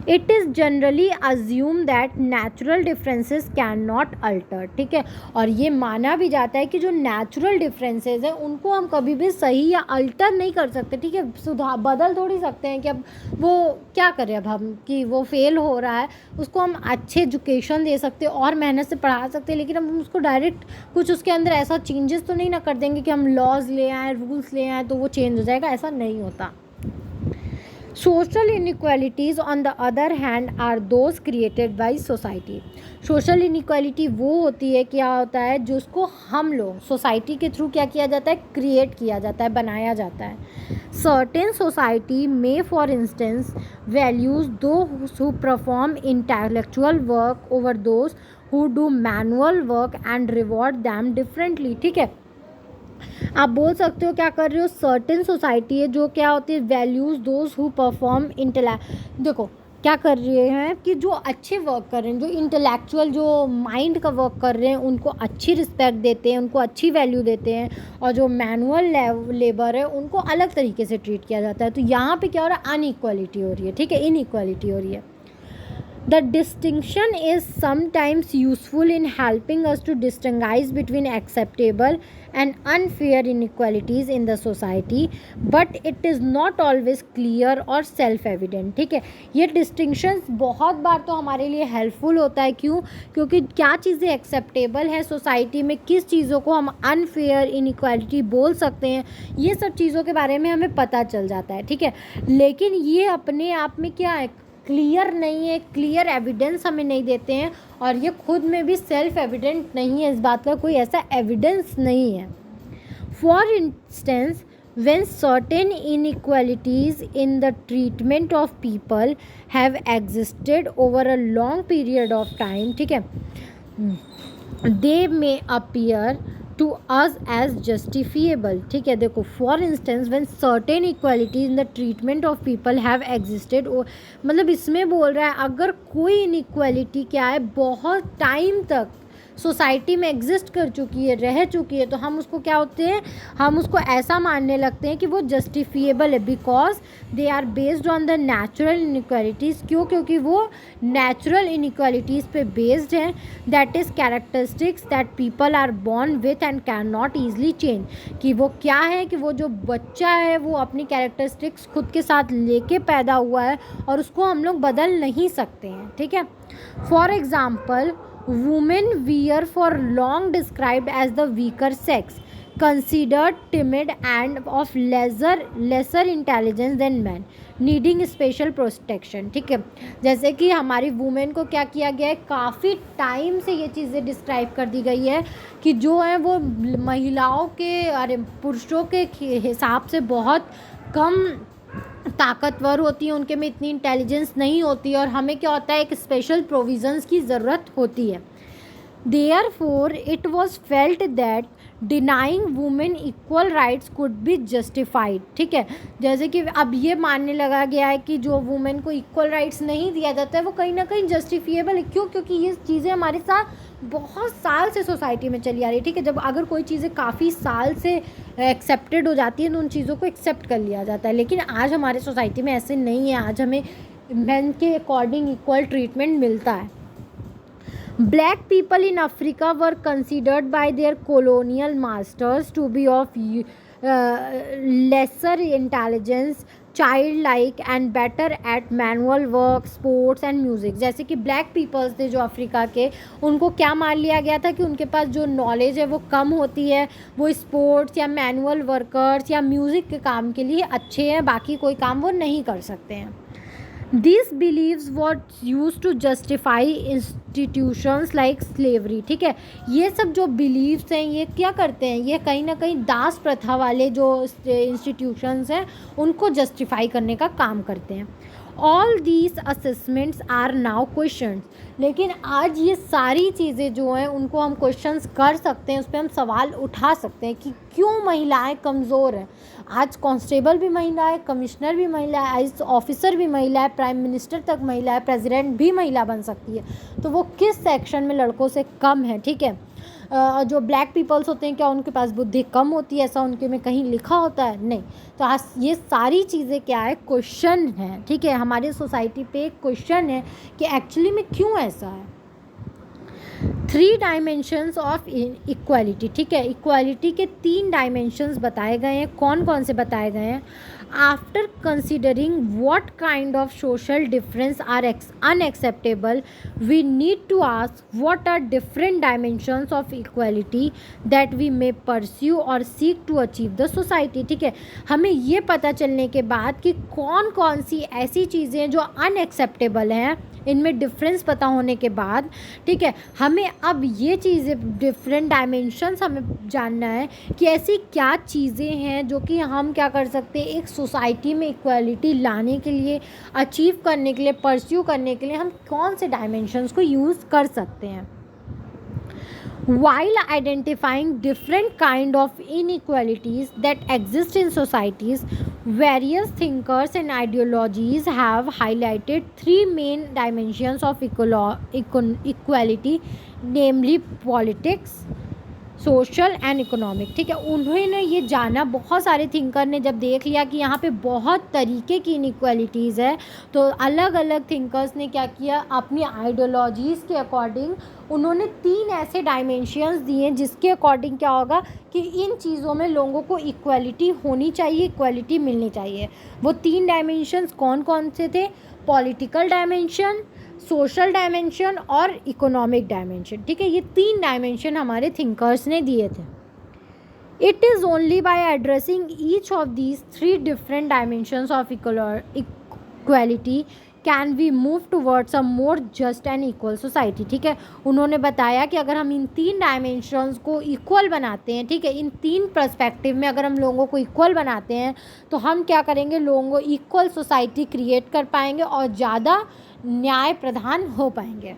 It is generally assume that natural differences can not alter. ठीक है, और ये माना भी जाता है कि जो नेचुरल डिफरेंसेस हैं उनको हम कभी भी सही या अल्टर नहीं कर सकते. ठीक है, सुधार बदल थोड़ी सकते हैं कि अब वो क्या करें, अब हम कि वो फेल हो रहा है, उसको हम अच्छे एजुकेशन दे सकते हैं और मेहनत से पढ़ा सकते हैं, लेकिन हम उसको डायरेक्ट कुछ उसके अंदर ऐसा चेंजेस तो नहीं ना कर देंगे कि हम लॉज ले आएँ, रूल्स ले आएँ तो वो चेंज हो जाएगा. ऐसा नहीं होता. Social inequalities on the other hand are those created by society. Social inequality वो होती है, क्या होता है, जो उसको हम लोग सोसाइटी के थ्रू क्या किया जाता है, क्रिएट किया जाता है, बनाया जाता है. सर्टेन सोसाइटी में for instance values those who perform intellectual work over those who do manual work and reward them differently. ठीक है, आप बोल सकते हो क्या कर रहे हो, सर्टेन सोसाइटी है जो क्या होती है, वैल्यूज दोज हु परफॉर्म देखो क्या कर रहे हैं कि जो अच्छे वर्क कर रहे हैं, जो इंटेलेक्चुअल, जो माइंड का वर्क कर रहे हैं, उनको अच्छी रिस्पेक्ट देते हैं, उनको अच्छी वैल्यू देते हैं, और जो मैनुअल लेबर है उनको अलग तरीके से ट्रीट किया जाता है. तो यहाँ पे क्या हो रहा है, अनइक्वालिटी हो रही है. ठीक है, इनइक्वालिटी हो रही है. The distinction is sometimes useful in helping us to distinguish between acceptable and unfair inequalities in the society, but it is not always clear or self-evident. ठीक है, ये distinctions बहुत बार तो हमारे लिए helpful होता है. क्यों? क्योंकि क्या चीज़ें acceptable है सोसाइटी में, किस चीज़ों को हम unfair inequality बोल सकते हैं, ये सब चीज़ों के बारे में हमें पता चल जाता है. ठीक है, लेकिन ये अपने आप में क्या है, क्लियर नहीं है, क्लियर एविडेंस हमें नहीं देते हैं, और ये खुद में भी सेल्फ एविडेंट नहीं है, इस बात का कोई ऐसा एविडेंस नहीं है. For instance when certain inequalities in the treatment of people have existed over a long period of time, ठीक है, they may appear to us as justifiable. ठीक है, देखो, for instance when certain equalities in the treatment of people have existed, मतलब इसमें बोल रहा है अगर कोई inequality क्या है बहुत टाइम तक सोसाइटी में एग्जिस्ट कर चुकी है, रह चुकी है, तो हम उसको क्या होते हैं, हम उसको ऐसा मानने लगते हैं कि वो जस्टिफिएबल है, because they are based on the natural inequalities. क्यों? क्योंकि वो नेचुरल इनइक्वालिटीज़ पे बेस्ड हैं. That is characteristics that people are born with and can not easily change. कि वो क्या है, कि वो जो बच्चा है वो अपनी कैरेक्टरिस्टिक्स खुद के साथ लेके पैदा हुआ है और उसको हम लोग बदल नहीं सकते हैं. ठीक है, for example women were for long described as the weaker sex, considered timid and of lesser intelligence than men, needing special protection. ठीक है, जैसे कि हमारी वुमेन को क्या किया गया है, काफ़ी टाइम से ये चीज़ें डिस्क्राइब कर दी गई है कि जो है वो महिलाओं के पुरुषों के हिसाब से बहुत कम ताकतवर होती है, उनके में इतनी इंटेलिजेंस नहीं होती, और हमें क्या होता है, एक स्पेशल प्रोविज़न्स की ज़रूरत होती है. Therefore it was felt that denying women equal rights could be justified. ठीक है, जैसे कि अब ये मानने लगा गया है कि जो वुमेन को इक्वल राइट्स नहीं दिया जाता है वो कहीं ना कहीं जस्टिफिएबल है. क्यों? क्योंकि ये चीज़ें हमारे साथ बहुत साल से सोसाइटी में चली आ रही है. ठीक है, जब अगर कोई चीज़ें काफ़ी साल से एक्सेप्टेड हो जाती है तो उन चीज़ों को एक्सेप्ट कर लिया जाता है, लेकिन आज हमारे सोसाइटी में ऐसे नहीं है. आज हमें मैन के अकॉर्डिंग इक्वल ट्रीटमेंट मिलता है। Black people in Africa were considered by their colonial masters to be of lesser intelligence, childlike and better at manual work, sports and music। जैसे कि ब्लैक पीपल्स थे जो अफ्रीका के, उनको क्या मान लिया गया था कि उनके पास जो नॉलेज है वो कम होती है, वो स्पोर्ट्स या मैनुअल वर्कर्स या म्यूज़िक के काम के लिए अच्छे हैं, बाकी कोई काम वो नहीं कर सकते हैं। These beliefs were used to justify institutions like slavery। ठीक है, ये सब जो beliefs हैं ये क्या करते हैं, ये कहीं ना कहीं दास प्रथा वाले जो institutions हैं उनको justify करने का काम करते हैं। All these assessments are now questions। लेकिन आज ये सारी चीज़ें जो हैं उनको हम क्वेश्चंस कर सकते हैं, उस पर हम सवाल उठा सकते हैं कि क्यों महिलाएं कमज़ोर हैं। आज कांस्टेबल भी महिला है, कमिश्नर भी महिला है, आईएएस ऑफिसर भी महिला है, प्राइम मिनिस्टर तक महिला है, प्रेसिडेंट भी महिला बन सकती है। तो वो किस सेक्शन में लड़कों से कम है? ठीक है, जो ब्लैक पीपल्स होते हैं क्या उनके पास बुद्धि कम होती है, ऐसा उनके में कहीं लिखा होता है? नहीं। तो आज ये सारी चीज़ें क्या है, क्वेश्चन है। ठीक है, हमारी सोसाइटी पे एक क्वेश्चन है कि एक्चुअली में क्यों ऐसा है। 3 डायमेंशंस ऑफ इक्वालिटी। ठीक है, इक्वालिटी के 3 डायमेंशंस बताए गए हैं। कौन कौन से बताए गए हैं? After considering what kind of social difference are unacceptable, we need to ask what are different dimensions of equality that we may pursue और seek to achieve the society. ठीक है, हमें ये पता चलने के बाद कि कौन कौन सी ऐसी चीज़ें जो अनएक्सेप्टेबल हैं, इनमें डिफरेंस पता होने के बाद, ठीक है, हमें अब ये चीज़ें डिफरेंट डायमेंशंस हमें जानना है कि ऐसी क्या चीज़ें हैं जो कि हम क्या कर सकते हैं, एक सोसाइटी में इक्वालिटी लाने के लिए, अचीव करने के लिए, परस्यू करने के लिए हम कौन से डायमेंशंस को यूज़ कर सकते हैं। While identifying different kind of inequalities that exist in societies, various thinkers and ideologies have highlighted 3 main dimensions of equality, namely politics, social and economic. ठीक है, उन्होंने ये जाना, बहुत सारे थिंकर ने जब देख लिया कि यहाँ पे बहुत तरीके की इनइक्वालिटीज़ है, तो अलग अलग थिंकर्स ने क्या किया, अपनी आइडियोलॉजीज़ के अकॉर्डिंग उन्होंने 3 ऐसे डायमेंशंस दिए जिसके अकॉर्डिंग क्या होगा कि इन चीज़ों में लोगों को इक्वालिटी होनी चाहिए, इक्वालिटी मिलनी चाहिए। वो 3 डायमेंशंस कौन कौन से थे? पॉलिटिकल डायमेंशन, सोशल डायमेंशन और इकोनॉमिक डायमेंशन। ठीक है, ये 3 डायमेंशन हमारे थिंकर्स ने दिए थे। It is only by addressing each of these 3 different dimensions of equality can we move towards a more just and equal society. ठीक है, उन्होंने बताया कि अगर हम इन 3 डायमेंशंस को इक्वल बनाते हैं, ठीक है, इन 3 पर्सपेक्टिव में अगर हम लोगों को इक्वल बनाते हैं तो हम क्या करेंगे, लोगों को इक्वल सोसाइटी क्रिएट कर पाएंगे और ज़्यादा न्याय प्रदान हो पाएंगे।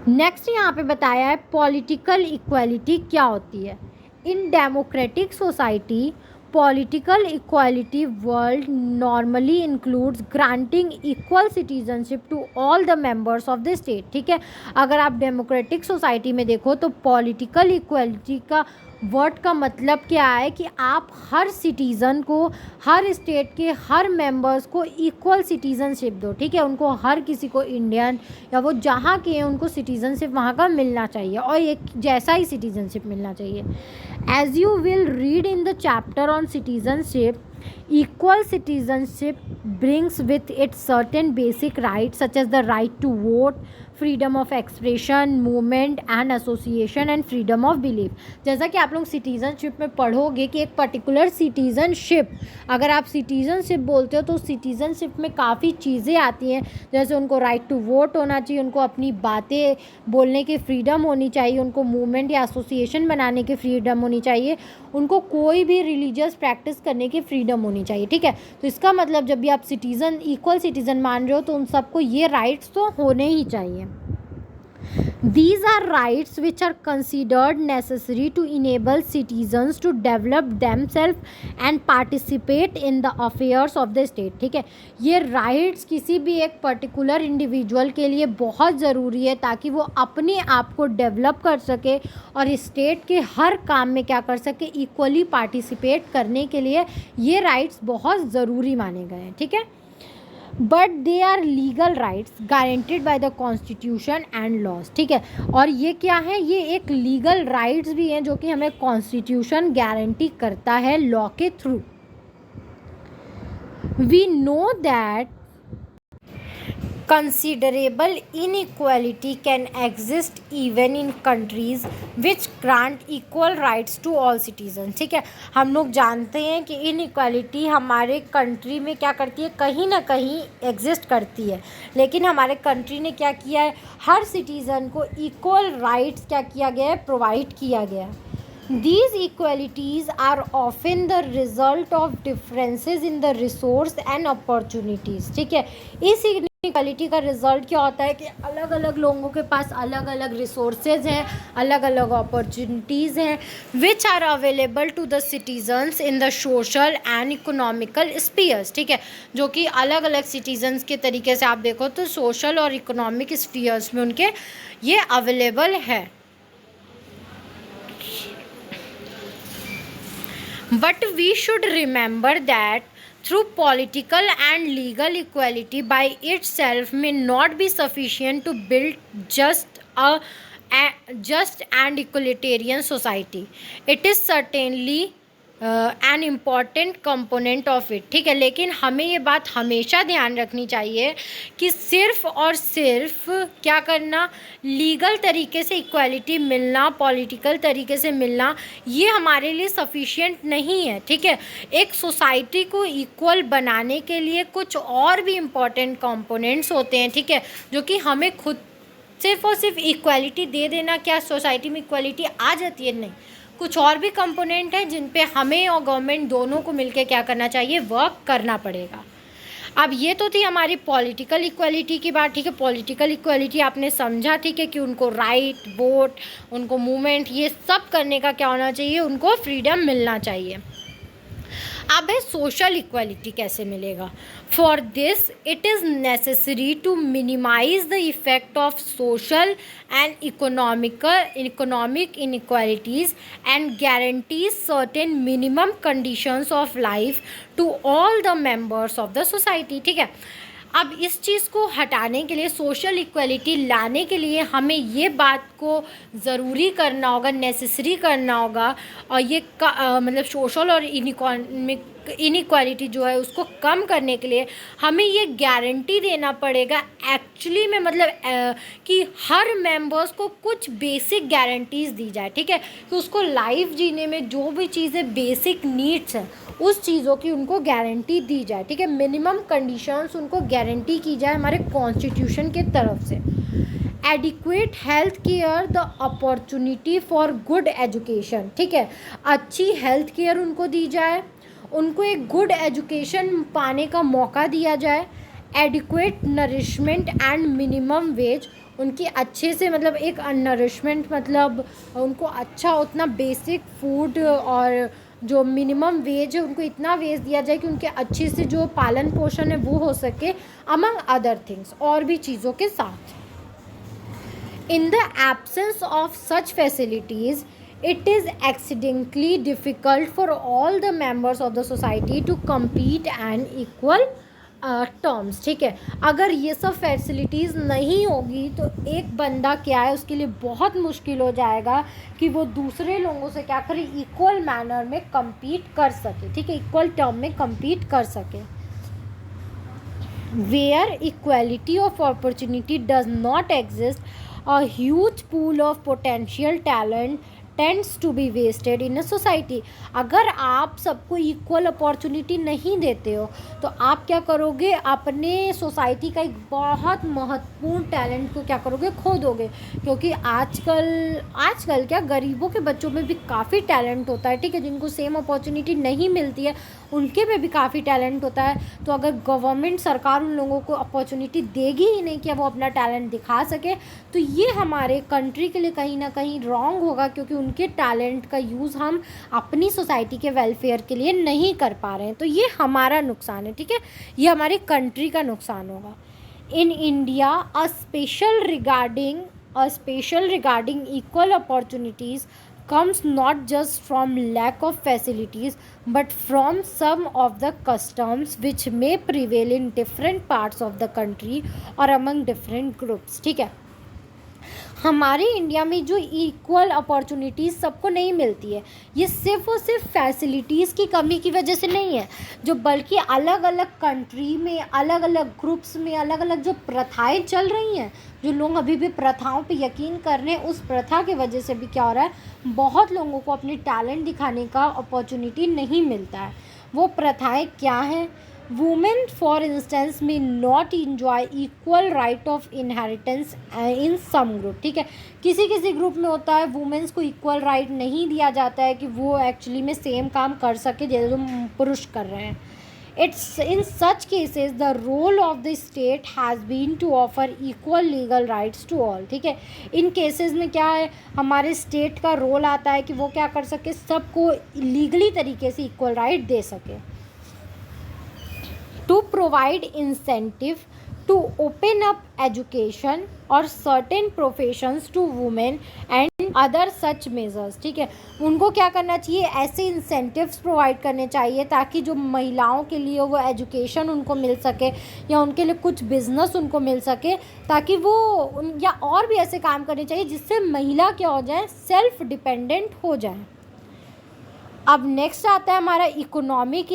नेक्स्ट यहाँ पे बताया है पॉलिटिकल इक्वालिटी क्या होती है। In democratic society, political equality world normally includes granting equal citizenship to all the members of the state। ठीक है, अगर आप डेमोक्रेटिक सोसाइटी में देखो तो पॉलिटिकल इक्वालिटी का वर्ड का मतलब क्या है कि आप हर सिटीज़न को, हर स्टेट के हर मेंबर्स को इक्वल सिटीज़नशिप दो। ठीक है, उनको हर किसी को, इंडियन या वो जहाँ के हैं, उनको सिटीज़नशिप वहाँ का मिलना चाहिए और एक जैसा ही सिटीज़नशिप मिलना चाहिए। As you will read in the chapter on citizenship, equal citizenship brings with it certain basic rights such as the right to vote, freedom of expression, movement and association and freedom of belief। जैसा कि आप लोग citizenship में पढ़ोगे कि एक particular citizenship, अगर आप सिटीज़नशिप बोलते हो तो सिटीज़नशिप में काफ़ी चीज़ें आती हैं, जैसे उनको राइट टू वोट होना चाहिए, उनको अपनी बातें बोलने की फ्रीडम होनी चाहिए, उनको मूवमेंट या एसोसिएशन बनाने की फ्रीडम होनी चाहिए, उनको कोई भी रिलीजियस प्रैक्टिस करने की फ्रीडम होनी चाहिए। ठीक है, तो इसका मतलब जब भी आप सिटीज़न, इक्वल सिटीज़न मान रहे हो तो उन सबको ये राइट्स तो होने ही चाहिए। These are rights which are considered necessary to enable citizens to develop themselves and participate in the affairs of the state। ठीक है, ये rights किसी भी एक पर्टिकुलर इंडिविजुअल के लिए बहुत ज़रूरी है ताकि वो अपने आप को डेवलप कर सके और स्टेट के हर काम में क्या कर सके, इक्वली पार्टिसिपेट करने के लिए ये राइट्स बहुत ज़रूरी माने गए हैं। ठीक है, but they are legal rights guaranteed by the constitution and laws. ठीक है, और ये क्या है, ये एक लीगल राइट्स भी हैं जो कि हमें कॉन्स्टिट्यूशन गारंटी करता है लॉ के थ्रू। We know that considerable inequality can exist even in countries which grant equal rights to all citizens। ठीक है, हम लोग जानते हैं कि इनइक्वालिटी हमारे कंट्री में क्या करती है, कहीं ना कहीं एग्जिस्ट करती है, लेकिन हमारे कंट्री ने क्या किया है, हर सिटीज़न को इक्वल राइट्स क्या किया गया है, प्रोवाइड किया गया है। These equalities are often the result of differences in the resource and opportunities। ठीक है, इस इक्वालिटी का रिजल्ट क्या होता है कि अलग अलग लोगों के पास अलग अलग रिसोर्सेज हैं, अलग अलग अपॉर्चुनिटीज़ हैं, which are available to the citizens in the social and economical spheres. ठीक है, जो कि अलग अलग सिटीजन्स के तरीके से आप देखो तो सोशल और इकोनॉमिक स्फीयर्स में उनके ये अवेलेबल है। But we should remember that through political and legal equality by itself may not be sufficient to build just and equalitarian society. It is certainly an important component of it. ठीक है, लेकिन हमें ये बात हमेशा ध्यान रखनी चाहिए कि सिर्फ और सिर्फ क्या करना, लीगल तरीके से इक्वालिटी मिलना, पॉलिटिकल तरीके से मिलना, ये हमारे लिए सफिशिएंट नहीं है। ठीक है, एक सोसाइटी को इक्वल बनाने के लिए कुछ और भी इम्पॉर्टेंट कंपोनेंट्स होते हैं। ठीक है, जो कि हमें खुद सिर्फ और सिर्फ इक्वालिटी दे देना क्या सोसाइटी में इक्वालिटी आ जाती है, नहीं, कुछ और भी कंपोनेंट हैं जिन पे हमें और गवर्नमेंट दोनों को मिलकर क्या करना चाहिए, वर्क करना पड़ेगा। अब ये तो थी हमारी पॉलिटिकल इक्वालिटी की बात। ठीक है, पॉलिटिकल इक्वालिटी आपने समझा। ठीक है, कि उनको राइट, वोट, उनको मूवमेंट, ये सब करने का क्या होना चाहिए, उनको फ्रीडम मिलना चाहिए। अब है सोशल इक्वालिटी कैसे मिलेगा। For this it is necessary to minimise the effect of social and economic inequalities and guarantees certain minimum conditions of life to all the members of the society. ठीक है, अब इस चीज़ को हटाने के लिए, सोशल इक्वलिटी लाने के लिए हमें ये बात को ज़रूरी करना होगा, नेसेसरी करना होगा, और ये मतलब सोशल और इनइक्वालिटी जो है उसको कम करने के लिए हमें ये गारंटी देना पड़ेगा एक्चुअली में, मतलब कि हर मेंबर्स को कुछ बेसिक गारंटीज़ दी जाए। ठीक है, कि उसको लाइफ जीने में जो भी चीज़ें बेसिक नीड्स हैं उस चीज़ों की उनको गारंटी दी जाए। ठीक है, मिनिमम कंडीशंस उनको गारंटी की जाए हमारे कॉन्स्टिट्यूशन के तरफ से। Adequate health care, the opportunity for good education. ठीक है, अच्छी हेल्थ केयर उनको दी जाए, उनको एक गुड एजुकेशन पाने का मौका दिया जाए। Adequate nourishment and minimum wage, उनकी अच्छे से मतलब एक नरिशमेंट मतलब उनको अच्छा उतना बेसिक फूड और जो मिनिमम वेज है उनको इतना वेज दिया जाए कि उनके अच्छे से जो पालन पोषण है वो हो सके, अमंग अदर थिंग्स, और भी चीज़ों के साथ। In the absence of such facilities it is accidentally difficult for all the members of the society to compete and equal terms. ठीक है, अगर ये सब फैसिलिटीज़ नहीं होगी तो एक बंदा क्या है, उसके लिए बहुत मुश्किल हो जाएगा कि वो दूसरे लोगों से क्या करे, इक्वल मैनर में compete कर सके। ठीक है, इक्वल टर्म में compete कर सके। Where equality of opportunity does not exist, a huge pool of potential talent tends to be wasted in a society. अगर आप सबको इक्वल अपॉर्चुनिटी नहीं देते हो तो आप क्या करोगे, अपने सोसाइटी का एक बहुत महत्वपूर्ण टैलेंट को क्या करोगे, खो दोगे। क्योंकि आजकल क्या गरीबों के बच्चों में भी काफ़ी टैलेंट होता है। ठीक है, जिनको सेम अपॉर्चुनिटी नहीं मिलती है उनके में भी काफ़ी टैलेंट होता है। तो अगर गवर्नमेंट, सरकार उन लोगों को अपॉर्चुनिटी देगी ही नहीं कि वो अपना टैलेंट दिखा सके, तो ये हमारे कंट्री के लिए कहीं ना कहीं रॉन्ग होगा, क्योंकि उनके टैलेंट का यूज़ हम अपनी सोसाइटी के वेलफेयर के लिए नहीं कर पा रहे हैं। तो ये हमारा नुकसान है। ठीक है, ये हमारी कंट्री का नुकसान होगा। In India a special regarding equal opportunities comes not just from lack of facilities but from some of the customs which may prevail in different parts of the country or among different groups. ठीक है, हमारे India में जो equal opportunities सबको नहीं मिलती है, ये सिर्फ और सिर्फ फैसिलिटीज़ की कमी की वजह से नहीं है, जो बल्कि अलग अलग कंट्री में अलग अलग ग्रुप्स में अलग अलग जो प्रथाएं चल रही हैं, जो लोग अभी भी प्रथाओं पे यकीन कर रहे हैं, उस प्रथा की वजह से भी क्या हो रहा है, बहुत लोगों को अपने टैलेंट दिखाने का अपॉर्चुनिटी नहीं मिलता है। वो प्रथाएं क्या हैं? Women, for instance, may not enjoy equal right of inheritance in some group. ठीक है, किसी किसी ग्रुप में होता है वुमेन्स को इक्वल राइट नहीं दिया जाता है कि वो एक्चुअली में सेम काम कर सके जैसे जो पुरुष कर रहे हैं. It's in such cases the role of the state has been to offer equal legal rights to all. ठीक है, इन केसेस में क्या है, हमारे स्टेट का रोल आता है कि वो क्या कर सके, सबको लीगली तरीके से इक्वल राइट दे सके. To provide incentive to open up education or certain professions to women and other such measures. ठीक है, उनको क्या करना चाहिए, ऐसे इंसेंटिव्स प्रोवाइड करने चाहिए ताकि जो महिलाओं के लिए वो एजुकेशन उनको मिल सके या उनके लिए कुछ बिजनेस उनको मिल सके, ताकि वो या और भी ऐसे काम करने चाहिए जिससे महिला क्या हो जाए, सेल्फ डिपेंडेंट हो जाए. अब नेक्स्ट आता है हमारा इकोनॉमिक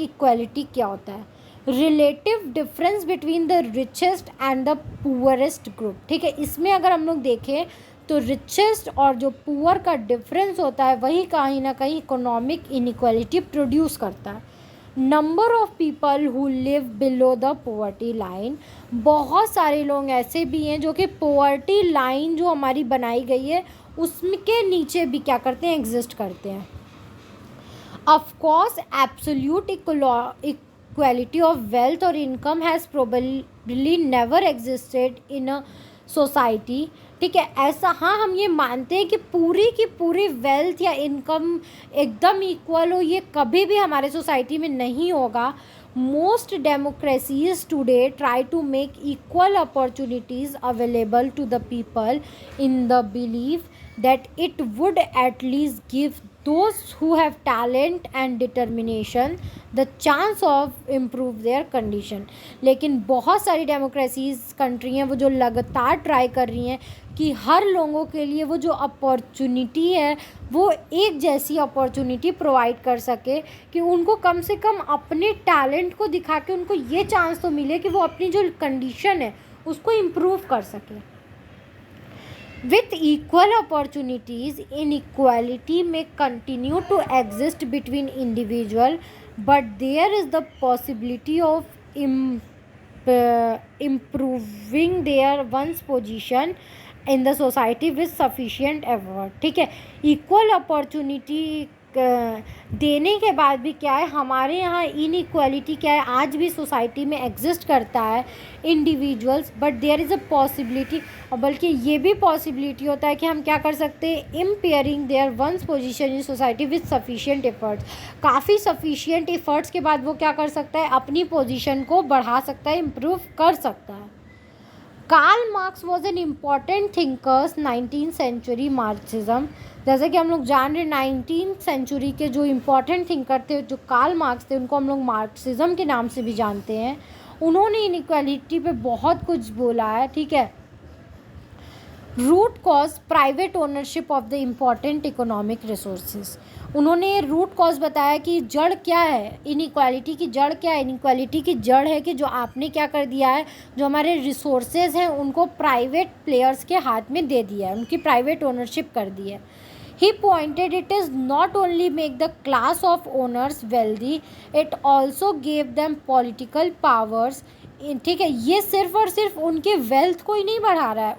इक्वालिटी. क्या होता है? Relative difference between the richest and the poorest group. ठीक है, इसमें अगर हम लोग देखें तो रिचेस्ट और जो पुअर का डिफरेंस होता है वही कहीं ना कहीं इकोनॉमिक इनइक्वालिटी प्रोड्यूस करता है. Number of people who live below the poverty line. बहुत सारे लोग ऐसे भी हैं जो कि पोवर्टी लाइन जो हमारी बनाई गई है उसके नीचे भी क्या करते हैं, एग्जिस्ट करते हैं. Of course absolute equality of wealth और income has probably never existed in a society. ठीक है, ऐसा हाँ, हम ये मानते हैं कि पूरी की पूरी वेल्थ या इनकम एकदम इक्वल हो, ये कभी भी हमारे सोसाइटी में नहीं होगा. Most democracies today try to make equal opportunities available to the people in the belief that it would at least give those who have talent and determination the chance of improve their condition. लेकिन बहुत सारी democracies country हैं वो जो लगातार try कर रही हैं कि हर लोगों के लिए वो जो अपॉर्चुनिटी है वो एक जैसी अपॉर्चुनिटी प्रोवाइड कर सके कि उनको कम से कम अपने टैलेंट को दिखा के उनको ये चांस तो मिले कि वो अपनी जो कंडीशन है उसको इम्प्रूव कर सके. With equal opportunities, inequality may continue to exist between individuals, but there is the possibility of improving their one's position in the society with sufficient effort. ठीक है, equal opportunity देने के बाद भी क्या है, हमारे यहाँ इनइक्वालिटी क्या है, आज भी सोसाइटी में एग्जिस्ट करता है individuals, but there is a possibility, और बल्कि ये भी पॉसिबिलिटी होता है कि हम क्या कर सकते हैं, impairing their one's position in society with sufficient efforts. काफ़ी सफिशिएंट एफर्ट्स के बाद वो क्या कर सकता है, अपनी पोजीशन को बढ़ा सकता है, इम्प्रूव कर सकता है. Karl Marx was an important thinkers 19th century Marxism. जैसे कि हम लोग जान रहे 19th सेंचुरी के जो इम्पॉर्टेंट थिंकर थे, जो कार्ल मार्क्स थे, उनको हम लोग मार्क्सिज्म के नाम से भी जानते हैं. उन्होंने इनइक्वालिटी पे बहुत कुछ बोला है. ठीक है, root cause private ownership of the important economic resources. उन्होंने रूट कॉज बताया कि जड़ क्या है, इनइक्वालिटी की जड़ क्या है. इनइक्वालिटी की जड़ है कि जो आपने क्या कर दिया है, जो हमारे रिसोर्सेज हैं उनको प्राइवेट प्लेयर्स के हाथ में दे दिया है, उनकी प्राइवेट ओनरशिप कर दी है. He pointed it is not only make the class of owners wealthy, it also gave them political powers. ठीक है, ये सिर्फ और सिर्फ उनके वेल्थ को ही नहीं बढ़ा रहा है,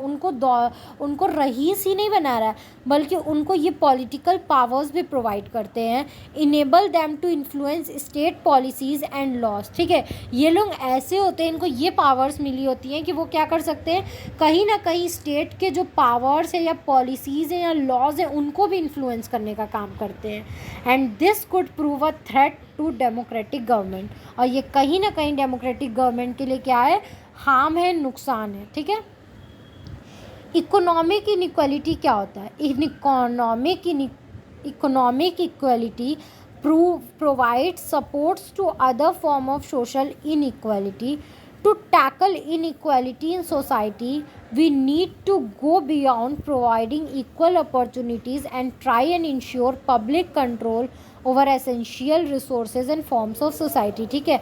उनको रईस ही नहीं बना रहा है, बल्कि उनको ये पॉलिटिकल पावर्स भी प्रोवाइड करते हैं. Enable them to influence state policies and laws. ठीक है, ये लोग ऐसे होते हैं, इनको ये पावर्स मिली होती हैं कि वो क्या कर सकते हैं, कहीं ना कहीं स्टेट के जो पावर्स है या पॉलिसीज़ हैं या लॉज हैं उनको भी इन्फ्लुएंस करने का काम करते हैं. And this could prove a threat to democratic government. और ये कहीं ना कहीं डेमोक्रेटिक गवर्नमेंट के लिए क्या है, हार्म है, नुकसान है. ठीक है, इकोनॉमिक इनइक्वालिटी क्या होता है? Economic equality provides supports to other form of social inequality. To tackle inequality in society, we need to go beyond providing equal opportunities and try and ensure public control over essential resources and forms of society. ठीक है,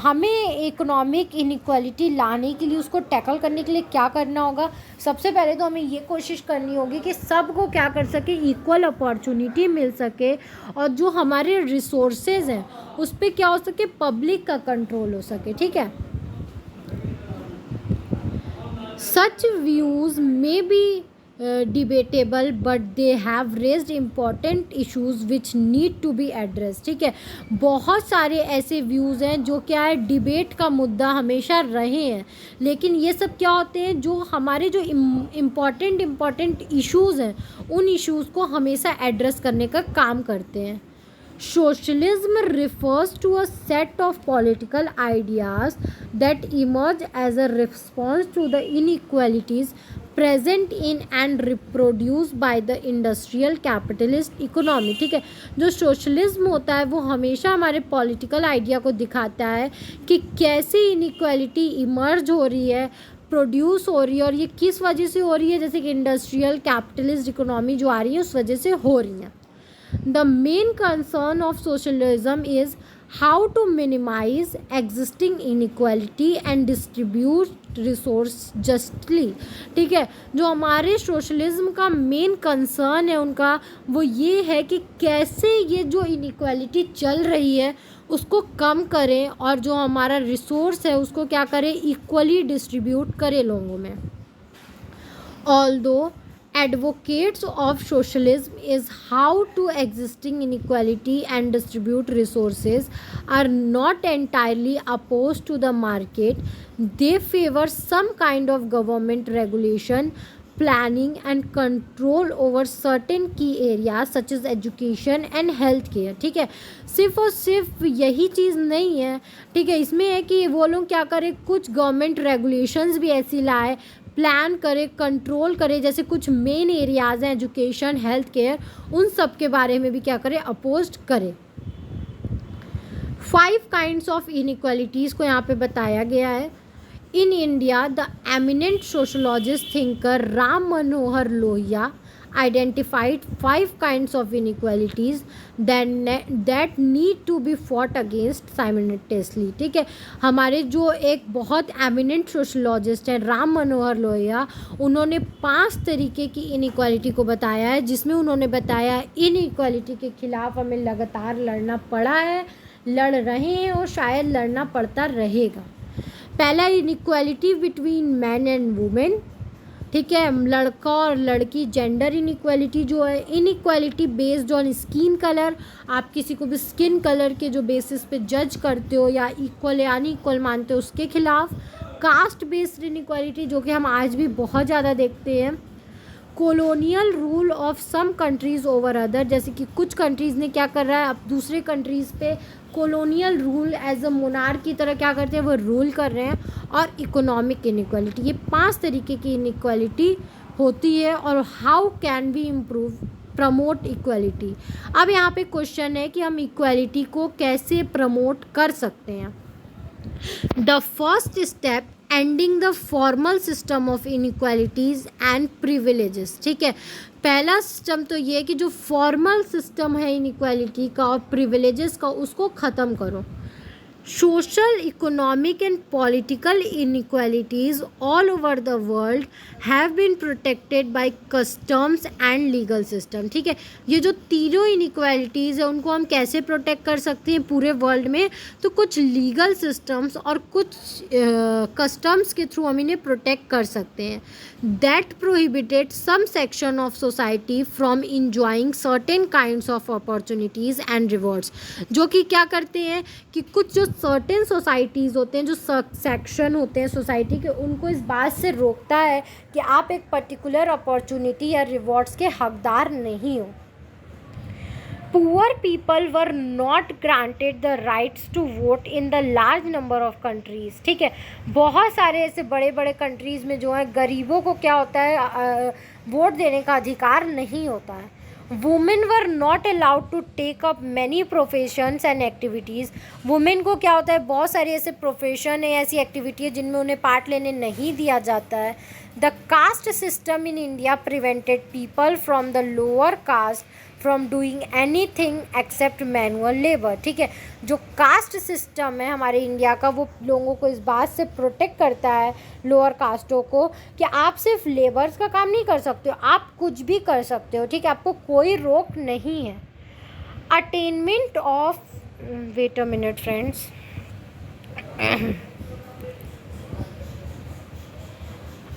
हमें economic inequality लाने के लिए, उसको tackle करने के लिए क्या करना होगा? सबसे पहले तो हमें ये कोशिश करनी होगी कि सबको क्या कर सके, इक्वल अपॉर्चुनिटी मिल सके, और जो हमारे रिसोर्सेज हैं उस पर क्या हो सके, पब्लिक का कंट्रोल हो सके। ठीक है, such views may be debatable but they have raised important issues which need to be addressed। ठीक है, बहुत सारे ऐसे व्यूज़ हैं जो क्या है, डिबेट का मुद्दा हमेशा रहे हैं, लेकिन ये सब क्या होते हैं, जो हमारे जो इम्पॉर्टेंट इश्यूज़ हैं उन इश्यूज़ को हमेशा एड्रेस करने का काम करते हैं। Socialism refers to a set of political ideas that emerge as a response to the inequalities present in and reproduced by the industrial capitalist economy। ठीक है, जो सोशलिज्म होता है वो हमेशा हमारे पॉलिटिकल आइडिया को दिखाता है कि कैसे इनइक्वालिटी इमर्ज हो रही है, प्रोड्यूस हो रही है, और ये किस वजह से हो रही है, जैसे कि इंडस्ट्रियल कैपिटलिस्ट इकोनॉमी जो आ रही है उस वजह से हो रही है। The main concern of socialism is how to minimize existing inequality and distribute resource justly। ठीक है, जो हमारे सोशलिज्म का मेन कंसर्न है उनका, वो ये है कि कैसे ये जो इनइक्वालिटी चल रही है उसको कम करें, और जो हमारा रिसोर्स है उसको क्या करें, इक्वली डिस्ट्रीब्यूट करें लोगों में। Although advocates of socialism is how to existing inequality and distribute resources are not entirely opposed to the market, they favor some kind of government regulation, planning and control over certain key areas such as education and health care। ठीक है, सिर्फ और सिर्फ यही चीज़ नहीं है। ठीक है, इसमें है कि वो लोग क्या करें, कुछ गवर्नमेंट रेगुलेशंस भी ऐसी लाए, प्लान करे, कंट्रोल करे, जैसे कुछ मेन एरियाज़ हैं एजुकेशन, हेल्थ केयर, उन सब के बारे में भी क्या करे, अपोज करे। 5 काइंड्स ऑफ इनइक्वालिटीज़ को यहाँ पे बताया गया है। In India the eminent sociologist thinker Ram Manohar Lohia identified 5 kinds of inequalities that need to be fought against simultaneously। ठीक है, हमारे जो एक बहुत एमिनेंट सोशोलॉजिस्ट हैं राम मनोहर लोहिया, उन्होंने 5 तरीके की इनइक्वालिटी को बताया है, जिसमें उन्होंने बताया इनइक्वालिटी के खिलाफ हमें लगातार लड़ना पड़ा है, लड़ रहे हैं और शायद लड़ना पड़ता रहेगा। पहला, inequality between man and women. ठीक है, लड़का और लड़की, जेंडर इनइक्वालिटी जो है, inequality based on skin colour, आप किसी को भी स्किन कलर के जो बेसिस पे जज करते हो या इक्वल या अनइक्वल मानते हो उसके खिलाफ। कास्ट बेस्ड इनइक्वालिटी जो कि हम आज भी बहुत ज़्यादा देखते हैं। Colonial rule of some countries over other, जैसे कि कुछ कंट्रीज़ ने क्या कर रहा है, अब दूसरे कंट्रीज़ पे colonial rule as a monarch की तरह क्या करते हैं, वो रूल कर रहे हैं। और इकोनॉमिक इनइक्वालिटी, ये 5 तरीके की इनइक्वालिटी होती है। और how can we promote equality. अब यहाँ पे क्वेश्चन है कि हम इक्वालिटी को कैसे प्रमोट कर सकते हैं। The first step, ending the formal system of inequalities and privileges. ठीक है, पहला सिस्टम तो ये है कि जो फॉर्मल सिस्टम है इनइक्वालिटी का और प्रिविलेजेस का, उसको ख़त्म करो। Social, economic and political inequalities all over the world have been protected by customs and legal system। ठीक है, ये जो तीनों इनइक्वालिटीज़ है उनको हम कैसे प्रोटेक्ट कर सकते हैं पूरे वर्ल्ड में, तो कुछ लीगल सिस्टम्स और कुछ कस्टम्स के थ्रू हम इन्हें प्रोटेक्ट कर सकते हैं। That prohibited some section of society from enjoying certain kinds of opportunities and rewards, जो कि क्या करते हैं कि कुछ जो सर्टेन सोसाइटीज़ होते हैं, जो सेक्शन होते हैं सोसाइटी के, उनको इस बात से रोकता है कि आप एक पर्टिकुलर अपॉर्चुनिटी या रिवॉर्ड्स के हकदार नहीं हो। Poor people were not granted the rights to vote in the large number of countries. ठीक है, बहुत सारे ऐसे बड़े बड़े कंट्रीज़ में जो है गरीबों को क्या होता है, वोट देने का अधिकार नहीं होता है. Women were not allowed to take up many professions and activities. Women को क्या होता है, बहुत सारे ऐसे प्रोफेशन है, ऐसी एक्टिविटी है जिनमें उन्हें पार्ट लेने नहीं दिया जाता है. The caste system in India prevented people from the lower caste from doing anything except manual labour. ठीक है, जो कास्ट सिस्टम है हमारे इंडिया का, वो लोगों को इस बात से प्रोटेक्ट करता है, लोअर कास्टों को, कि आप सिर्फ लेबर्स का काम नहीं कर सकते हो, आप कुछ भी कर सकते हो. ठीक है, आपको कोई रोक नहीं है. Attainment of, wait a minute friends,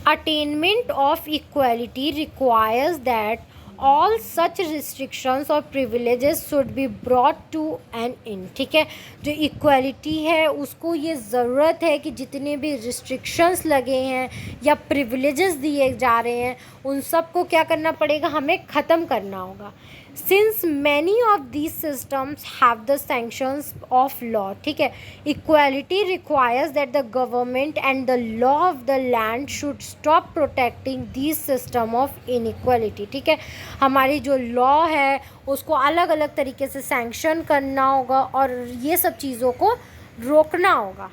attainment of equality requires that all such restrictions or privileges should be brought to an end. ठीक है, जो इक्वालिटी है उसको ये ज़रूरत है कि जितने भी रिस्ट्रिक्शंस लगे हैं या प्रिविलेजेस दिए जा रहे हैं उन सब को क्या करना पड़ेगा, हमें ख़त्म करना होगा. Since many of these systems have the sanctions of law. ठीक है, equality requires that the government and the law of the land should stop protecting these system of inequality. ठीक है, हमारी जो लॉ है उसको अलग अलग तरीके से सैंक्शन करना होगा और ये सब चीज़ों को रोकना होगा.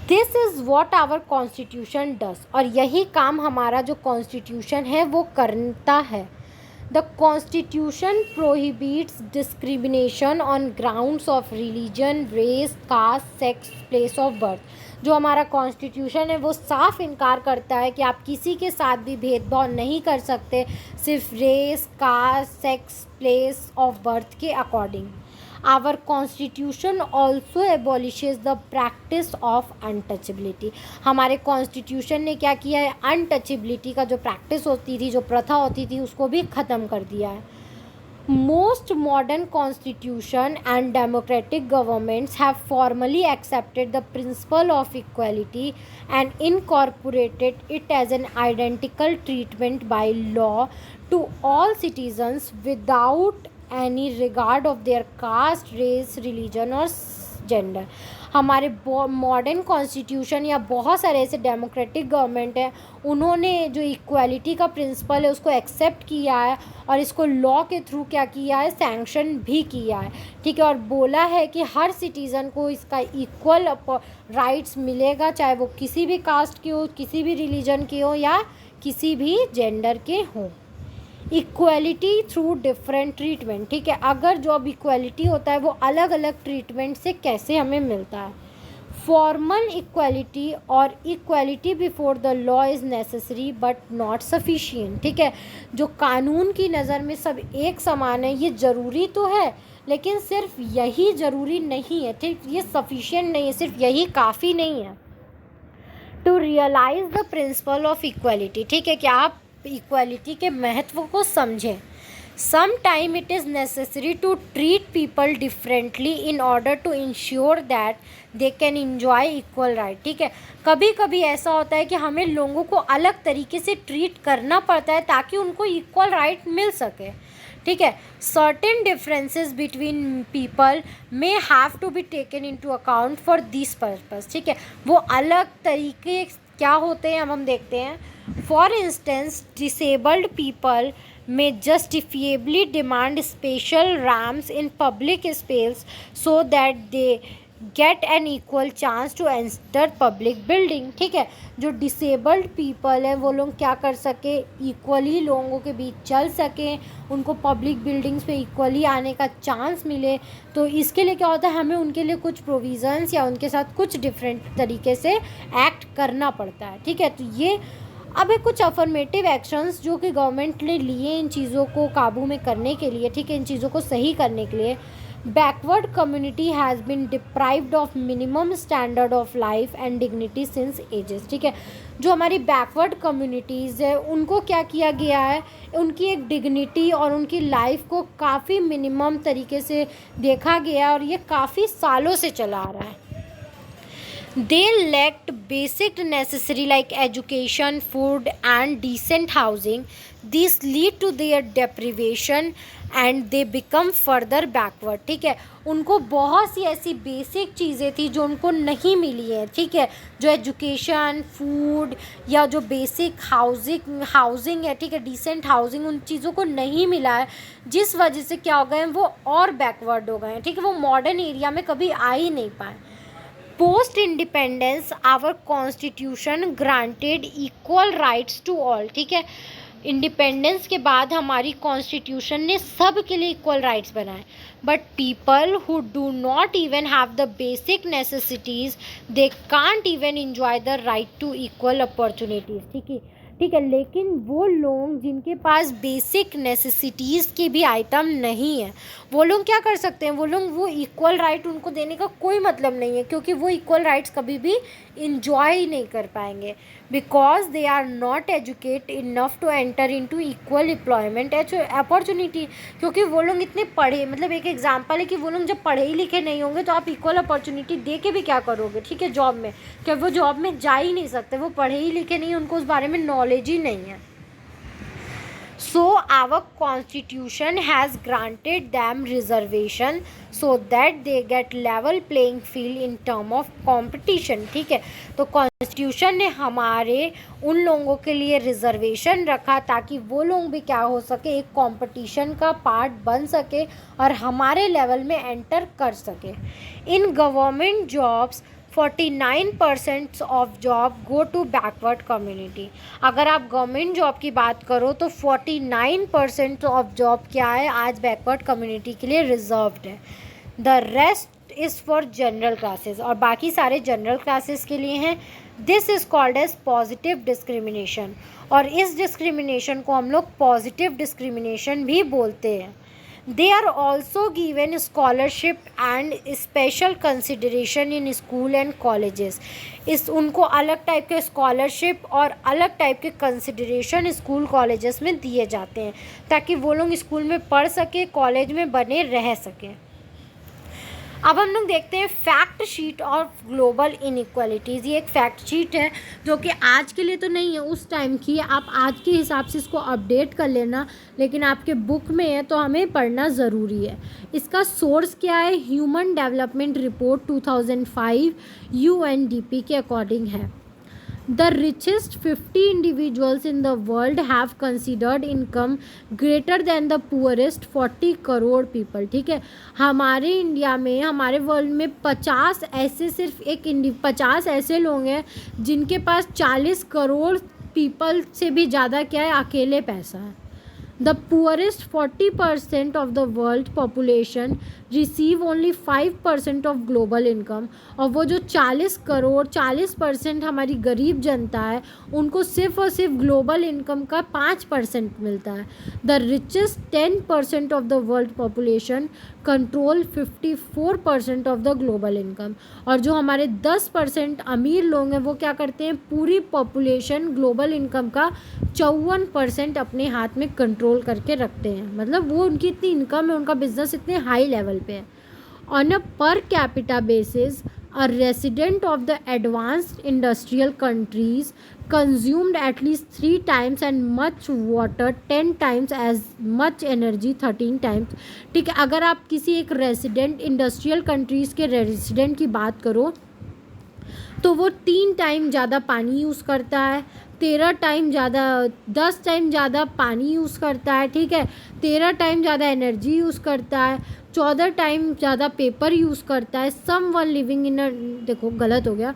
This is what our constitution does. और यही काम हमारा जो कॉन्स्टिट्यूशन है वो करता है. The constitution prohibits discrimination on grounds of religion, race, caste, sex, place of birth. जो हमारा कॉन्स्टिट्यूशन है वो साफ इनकार करता है कि आप किसी के साथ भी भेदभाव नहीं कर सकते सिर्फ race, caste, sex, place of birth के according. Our constitution also abolishes the practice of untouchability. हमारे कॉन्स्टिट्यूशन ने क्या किया है, अनटचेबिलिटी का जो प्रैक्टिस होती थी, जो प्रथा होती थी, उसको भी ख़त्म कर दिया है. Most modern constitution and democratic governments have formally accepted the principle of equality and incorporated it as an identical treatment by law to all citizens without any regard of their caste, race, religion और gender. हमारे modern constitution या बहुत सारे ऐसे democratic government हैं, उन्होंने जो equality का प्रिंसिपल है उसको एक्सेप्ट किया है और इसको लॉ के थ्रू क्या किया है, सैंक्शन भी किया है. ठीक है, और बोला है कि हर सिटीज़न को इसका इक्वल राइट्स मिलेगा, चाहे वो किसी भी कास्ट के हो, किसी भी रिलीजन के हो या किसी भी जेंडर के हों. Equality through different treatment. ठीक है, अगर जो अब इक्वालिटी होता है वो अलग अलग ट्रीटमेंट से कैसे हमें मिलता है. फॉर्मल इक्वालिटी और equality before the law is necessary but not sufficient. ठीक है, जो कानून की नज़र में सब एक समान है ये ज़रूरी तो है, लेकिन सिर्फ यही ज़रूरी नहीं है. ठीक, ये सफिशिएंट नहीं है, सिर्फ यही काफ़ी नहीं है. To realise the principle of equality. ठीक है, क्या आप इक्वालिटी के महत्व को समझें. Some time it is necessary to treat people differently in order to ensure that they can enjoy equal right. ठीक है, कभी कभी ऐसा होता है कि हमें लोगों को अलग तरीके से ट्रीट करना पड़ता है ताकि उनको इक्वल राइट मिल सके. ठीक है, certain differences between people may have to be taken into account for this purpose. ठीक है, वो अलग तरीके क्या होते हैं हम देखते हैं. For instance, disabled people may justifiably demand special ramps in public spaces so that they get an equal chance to enter public building. ठीक है, जो डिसेबल्ड पीपल है वो लोग क्या कर सके, इक्वली लोगों के बीच चल सकें, उनको पब्लिक बिल्डिंग्स पे इक्वली आने का चांस मिले. तो इसके लिए क्या होता है, हमें उनके लिए कुछ प्रोविज़न्स या उनके साथ कुछ डिफरेंट तरीके से एक्ट करना पड़ता है. ठीक है, तो ये अब है कुछ अफर्मेटिव एक्शंस जो कि गवर्नमेंट ने लिए इन चीज़ों को काबू में करने के लिए. ठीक है, इन चीज़ों को सही करने के लिए. Backward community has been deprived of minimum standard of life and dignity since ages. ठीक है, जो हमारी बैकवर्ड कम्युनिटीज़ है उनको क्या किया गया है, उनकी एक डिग्निटी और उनकी लाइफ को काफ़ी मिनिमम तरीके से देखा गया और ये काफ़ी सालों से चला आ रहा है. They lacked basic necessary like education, food and decent housing. This lead to their deprivation and they become further backward. ठीक है, उनको बहुत सी ऐसी बेसिक चीज़ें थी जो उनको नहीं मिली है। ठीक है, जो एजुकेशन, फूड या जो बेसिक हाउसिंग है, ठीक है, डिसेंट हाउसिंग, उन चीज़ों को नहीं मिला है, जिस वजह से क्या हो गए हैं, वो और बैकवर्ड हो गए हैं। ठीक है, वो मॉडर्न एरिया में कभी आ ही नहीं पाए। Post independence our constitution granted equal rights to all. ठीक है, इंडिपेंडेंस के बाद हमारी कॉन्स्टिट्यूशन ने सब के लिए इक्वल राइट्स बनाए, but people who do not even have the basic necessities they can't even enjoy the right to equal opportunities. ठीक है, लेकिन वो लोग जिनके पास बेसिक नेसेसिटीज़ के भी आइटम नहीं है, वो लोग क्या कर सकते हैं, वो लोग वो इक्वल राइट उनको देने का कोई मतलब नहीं है, क्योंकि वो इक्वल राइट्स कभी भी इंजॉय ही नहीं कर पाएंगे, because they are not educate enough to enter into equal employment opportunity. क्योंकि वो लोग इतने पढ़े, मतलब एक एग्जांपल है कि वो लोग जब पढ़े ही लिखे नहीं होंगे तो आप इक्वल अपॉर्चुनिटी दे के भी क्या करोगे। ठीक है, जॉब में क्या वो जॉब में जा ही नहीं सकते, वो पढ़े ही लिखे नहीं, उनको उस बारे में नॉलेज ही नहीं है। So our constitution has granted them reservation so that they get level playing field in term of competition। ठीक है, तो कॉन्स्टिट्यूशन ने हमारे उन लोगों के लिए रिजर्वेशन रखा ताकि वो लोग भी क्या हो सके, एक कंपटीशन का पार्ट बन सके और हमारे लेवल में एंटर कर सके। In government jobs 49% of job go to backward community. अगर आप गवर्नमेंट जॉब की बात करो तो 49% ऑफ जॉब क्या है, आज बैकवर्ड कम्युनिटी के लिए रिजर्व्ड है। The rest is for general classes, और बाकी सारे जनरल क्लासेस के लिए हैं। This is called as positive discrimination, और इस डिस्क्रिमिनेशन को हम लोग पॉजिटिव डिस्क्रिमिनेशन भी बोलते हैं। They are also given scholarship and special consideration in school and colleges। इस उनको अलग टाइप के स्कॉलरशिप और अलग टाइप के कंसिडरेशन स्कूल कॉलेजेस में दिए जाते हैं ताकि वो लोग स्कूल में पढ़ सके, कॉलेज में बने रह सकें। अब हम लोग देखते हैं fact sheet of global inequalities. ये एक फैक्ट शीट है जो कि आज के लिए तो नहीं है, उस टाइम की है। आप आज के हिसाब से इसको अपडेट कर लेना, लेकिन आपके बुक में है तो हमें पढ़ना ज़रूरी है। इसका सोर्स क्या है, ह्यूमन डेवलपमेंट रिपोर्ट 2005 UNDP के अकॉर्डिंग है। The richest 50 individuals in the world have considered income greater than the poorest 40 crore people। ठीक है, हमारे इंडिया में, हमारे वर्ल्ड में 50 ऐसे, सिर्फ 50 ऐसे लोग हैं जिनके पास 40 करोड़ पीपल से भी ज़्यादा क्या है, अकेले पैसा है। The poorest 40% of the world population receive only 5% of global income। और वो जो 40% हमारी गरीब जनता है, उनको सिर्फ और सिर्फ ग्लोबल इनकम का 5% मिलता है। The richest 10% of the world population control 54% of the global income। और जो हमारे 10% अमीर लोग हैं वो क्या करते हैं, पूरी पॉपुलेशन ग्लोबल इनकम का 54% अपने हाथ में कंट्रोल करके रखते हैं। मतलब वो उनकी इतनी इनकम है, उनका बिजनेस इतने हाई लेवल पे है। On a per capita basis a resident of the advanced industrial countries consumed at least 3 times and much water 10 times as much energy 13 times। ठीक है, अगर आप किसी एक रेसिडेंट इंडस्ट्रियल कंट्रीज़ के रेसिडेंट की बात करो तो वो 3 टाइम ज़्यादा पानी यूज़ करता है, 10 टाइम ज़्यादा पानी यूज़ करता है। ठीक है, 13 टाइम ज़्यादा एनर्जी यूज़ करता है, 14 टाइम ज़्यादा पेपर यूज़ करता है। सम वन लिविंग इन देखो गलत हो गया,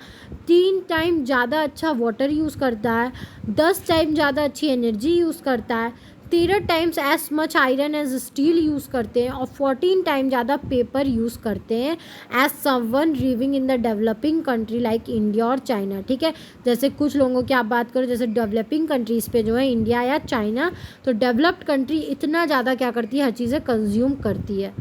3 टाइम ज़्यादा अच्छा वाटर यूज़ करता है, 10 टाइम ज़्यादा अच्छी एनर्जी यूज़ करता है, 13 times as much iron as steel use करते हैं, और 14 टाइम ज़्यादा पेपर यूज़ करते हैं as someone living in the developing country like India और चाइना। ठीक है, जैसे कुछ लोगों की आप बात करो, जैसे डेवलपिंग कंट्रीज़ पे जो है इंडिया या चाइना, तो डेवलप्ड कंट्री इतना ज़्यादा क्या करती है, हर चीज़ें कंज्यूम करती है।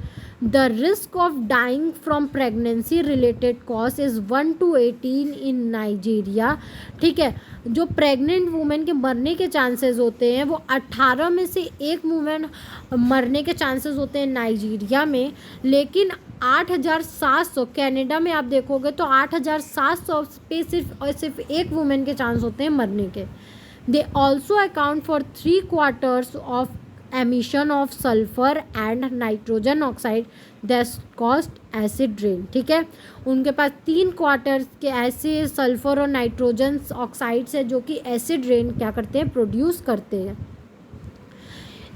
The risk of dying from pregnancy related cause is 1 to 18 in Nigeria. ठीक है, जो प्रेग्नेंट वुमेन के मरने के चांसेस होते हैं वो 18 में से एक वुमेन मरने के चांसेस होते हैं नाइजीरिया में, लेकिन 8,700 कनाडा में आप देखोगे तो 8,700 पे सिर्फ और सिर्फ एक वुमेन के चांस होते हैं मरने के। They also account for 3/4 of emission of sulfur and nitrogen oxide that caused acid rain. ठीक है, उनके पास 3/4 के ऐसे सल्फर और नाइट्रोजन ऑक्साइड्स है जो कि एसिड रेन क्या करते हैं, प्रोड्यूस करते हैं.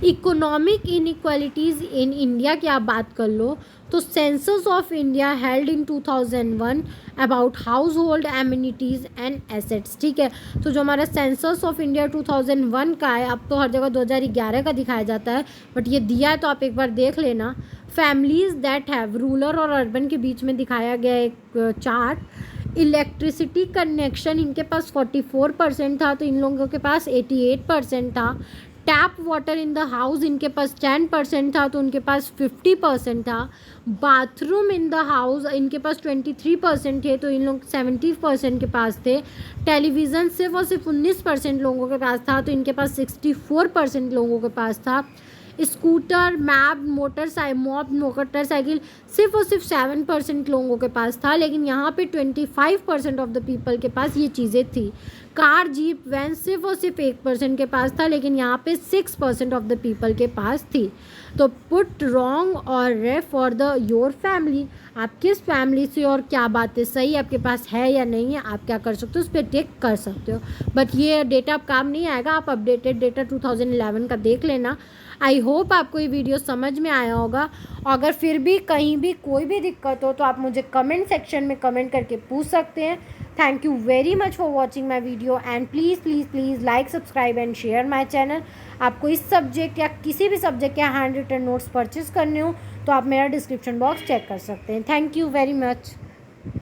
इकोनॉमिक इनइक्वालिटीज़ इन इंडिया की आप बात कर लो तो census of India held in 2001 about house hold amenities and assets. ठीक है, तो जो हमारा सेंसस ऑफ इंडिया 2001 का है, अब तो हर जगह 2011 का दिखाया जाता है, बट ये दिया है तो आप एक बार देख लेना. फैमिलीज़ दैट हैव रूरल और अर्बन के बीच में दिखाया गया एक चार्ट. इलेक्ट्रिसिटी कनेक्शन इनके पास 44% था, तो इन लोगों के पास 88% था. Tap water in the house इनके पास 10% था, तो उनके पास 50% था. बाथरूम इन द हाउस इनके पास 23% थे, तो इन लोग 70% के पास थे. टेलीविज़न सिर्फ और सिर्फ 19% लोगों के पास था, तो इनके पास 64% लोगों के पास था. स्कूटर, मोटरसाइकिल सिर्फ और सिर्फ 7% लोगों के पास था, लेकिन यहाँ पे 25% ऑफ द पीपल के पास ये चीज़ें थी. कार, जीप, वैन सिर्फ और सिर्फ 1% के पास था, लेकिन यहाँ पे 6% ऑफ द पीपल के पास थी. तो पुट रॉन्ग और रे फॉर द योर फैमिली, आप किस फैमिली से और क्या बातें सही आपके पास है या नहीं है, आप क्या कर सकते हो, उस पर टिक कर सकते हो. बट ये डेटा अब काम नहीं आएगा, आप अपडेटेड डेटा 2011 का देख लेना. आई होप आपको ये वीडियो समझ में आया होगा. अगर फिर भी कहीं भी कोई भी दिक्कत हो तो आप मुझे कमेंट सेक्शन में कमेंट करके पूछ सकते हैं. Thank you very much for watching my video and please please please like, subscribe and share my channel. आपको इस सब्जेक्ट या किसी भी सब्जेक्ट के हैंड रिटन नोट्स परचेज करने हो तो आप मेरा डिस्क्रिप्शन बॉक्स चेक कर सकते हैं. Thank you very much.